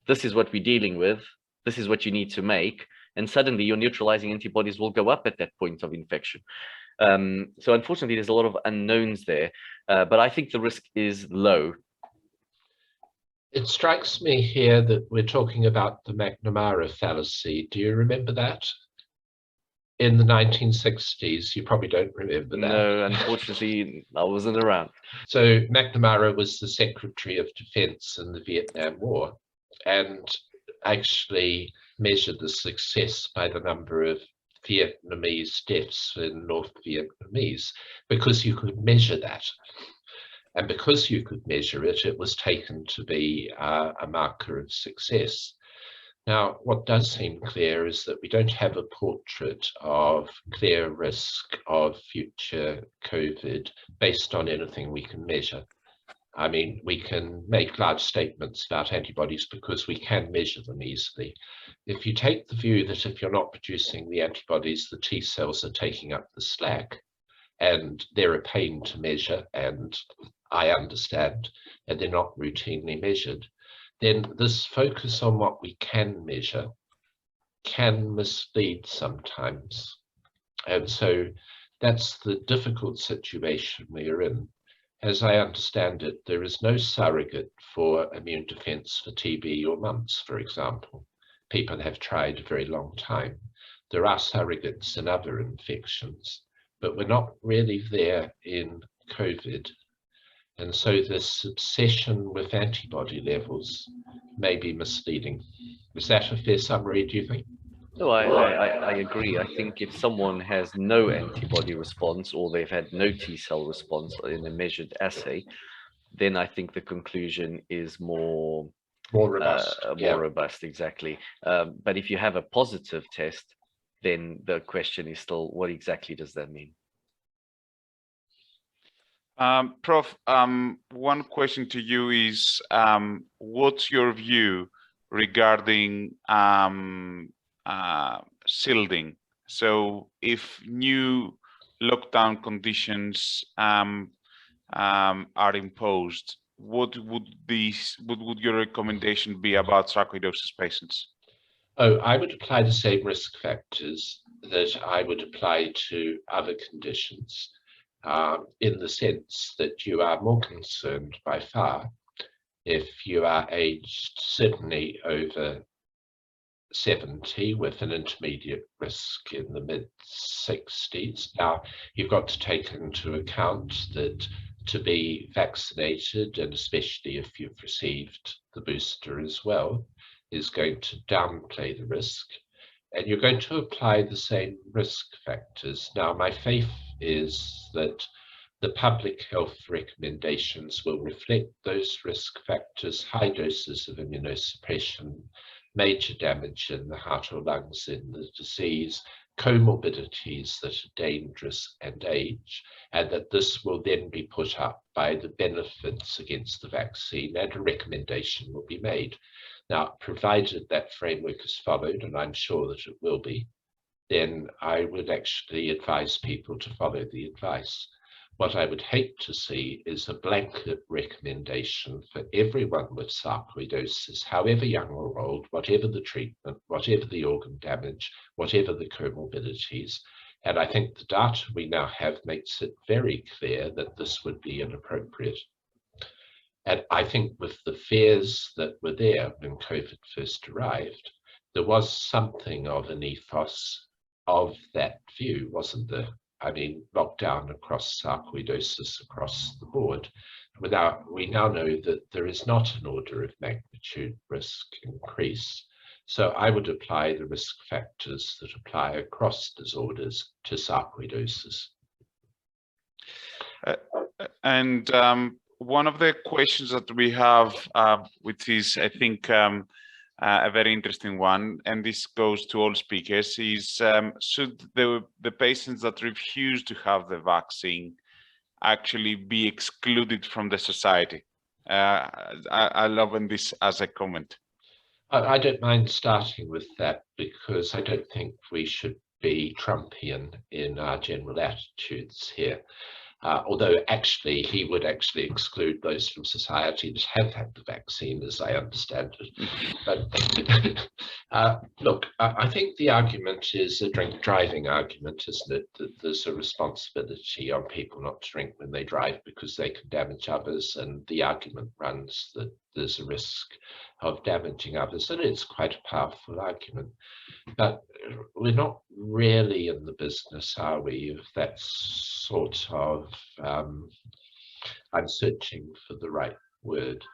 this is what we're dealing with. This is what you need to make. And suddenly your neutralizing antibodies will go up at that point of infection. So unfortunately, there's a lot of unknowns there, but I think the risk is low. It strikes me here that we're talking about the McNamara fallacy. Do you remember that? In the 1960s, you probably don't remember that. No, unfortunately, I wasn't around. So McNamara was the Secretary of Defense in the Vietnam War and actually measured the success by the number of Vietnamese deaths in North Vietnamese, because you could measure that. And because you could measure it, it was taken to be a marker of success. Now, what does seem clear is that we don't have a portrait of clear risk of future COVID based on anything we can measure. I mean, we can make large statements about antibodies because we can measure them easily. If you take the view that if you're not producing the antibodies, the T cells are taking up the slack, and they're a pain to measure, and I understand, and they're not routinely measured, then this focus on what we can measure can mislead sometimes. And so that's the difficult situation we are in. As I understand it, there is no surrogate for immune defense for TB or mumps, for example. People have tried a very long time. There are surrogates in other infections, but we're not really there in COVID. And so this obsession with antibody levels may be misleading. Is that a fair summary, do you think? No, I agree. I think if someone has no antibody response, or they've had no T cell response in a measured assay, then I think the conclusion is more robust. Robust, exactly. But if you have a positive test, then the question is still, what exactly does that mean? Prof, one question to you is, what's your view regarding shielding? So if new lockdown conditions are imposed, what would your recommendation be about sarcoidosis patients? Oh, I would apply the same risk factors that I would apply to other conditions, in the sense that you are more concerned by far if you are aged certainly over 70 with an intermediate risk in the mid-60s. Now, you've got to take into account that to be vaccinated, and especially if you've received the booster as well, is going to downplay the risk. And you're going to apply the same risk factors. Now, my faith is that the public health recommendations will reflect those risk factors: high doses of immunosuppression, major damage in the heart or lungs in the disease, comorbidities that are dangerous, and age, and that this will then be put up by the benefits against the vaccine, and a recommendation will be made. Now, provided that framework is followed, and I'm sure that it will be, then I would actually advise people to follow the advice. What I would hate to see is a blanket recommendation for everyone with sarcoidosis, however young or old, whatever the treatment, whatever the organ damage, whatever the comorbidities. And I think the data we now have makes it very clear that this would be inappropriate. And I think with the fears that were there when COVID first arrived, there was something of an ethos of that view, wasn't there? I mean, lockdown across sarcoidosis across the board. We now know that there is not an order of magnitude risk increase. So I would apply the risk factors that apply across disorders to sarcoidosis. One of the questions that we have, which is, I think, a very interesting one, and this goes to all speakers, is should the patients that refuse to have the vaccine actually be excluded from the society? I love this as a comment. I don't mind starting with that, because I don't think we should be Trumpian in our general attitudes here. Although actually he would actually exclude those from society that have had the vaccine, as I understand it. But look, I think the argument is a drink driving argument, isn't it? That there's a responsibility on people not to drink when they drive because they can damage others, and the argument runs that there's a risk of damaging others, and it's quite a powerful argument. But we're not really in the business, are we, of that sort of, I'm searching for the right word.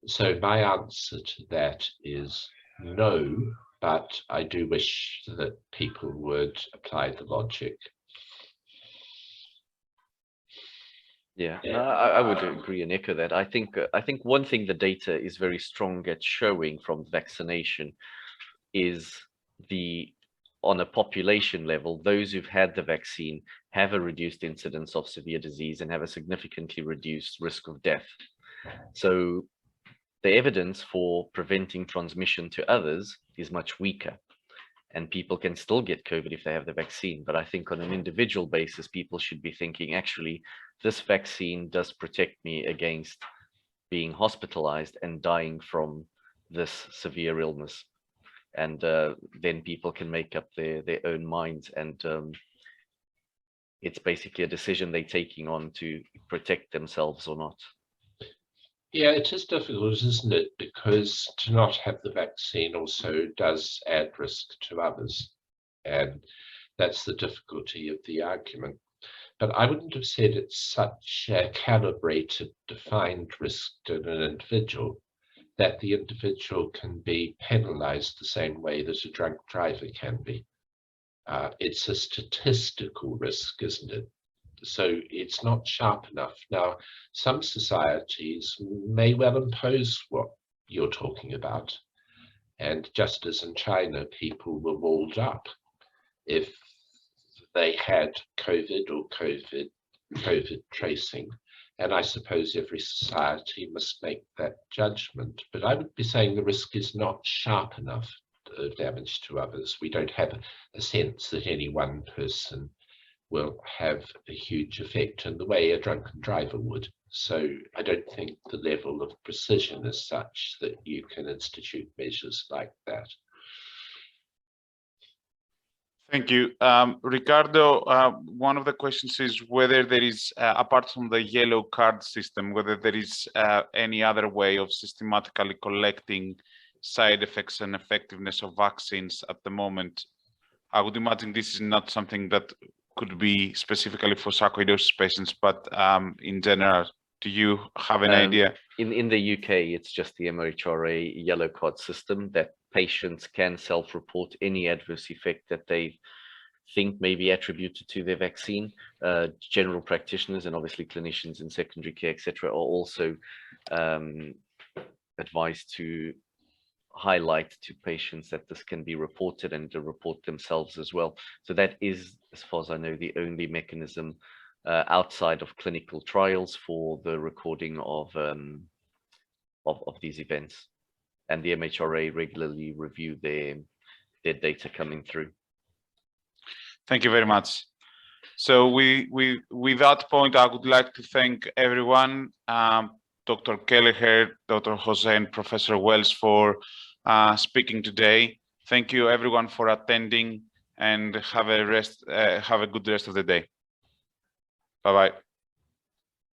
So my answer to that is no, but I do wish that people would apply the logic. Yeah, no, I would agree and echo that. I think one thing the data is very strong at showing from vaccination is on a population level, those who've had the vaccine have a reduced incidence of severe disease and have a significantly reduced risk of death. So the evidence for preventing transmission to others is much weaker, and people can still get COVID if they have the vaccine. But I think on an individual basis, people should be thinking, actually, this vaccine does protect me against being hospitalized and dying from this severe illness. And then people can make up their own minds, and it's basically a decision they're taking on to protect themselves or not. Yeah, it is difficult, isn't it? Because to not have the vaccine also does add risk to others. And that's the difficulty of the argument. But I wouldn't have said it's such a calibrated, defined risk in an individual that the individual can be penalized the same way that a drunk driver can be. It's a statistical risk, isn't it? So it's not sharp enough. Now, some societies may well impose what you're talking about. And just as in China, people were walled up if they had COVID or COVID tracing. And I suppose every society must make that judgment. But I would be saying the risk is not sharp enough of damage to others. We don't have a sense that any one person will have a huge effect in the way a drunken driver would. So I don't think the level of precision is such that you can institute measures like that. Thank you. Ricardo, one of the questions is whether there is, apart from the yellow card system, whether there is any other way of systematically collecting side effects and effectiveness of vaccines at the moment. I would imagine this is not something that could be specifically for sarcoidosis patients, but in general, do you have an idea? In the UK, it's just the MHRA yellow card system that patients can self-report any adverse effect that they think may be attributed to their vaccine. General practitioners and obviously clinicians in secondary care, etc., are also advised to highlight to patients that this can be reported and to report themselves as well. So that is, as far as I know, the only mechanism outside of clinical trials for the recording of these events. And the MHRA regularly review their data coming through. Thank you very much. So with that point, I would like to thank everyone, Dr. Kelleher, Dr. Jose, and Professor Wells for speaking today. Thank you everyone for attending, and have a good rest of the day. Bye-bye.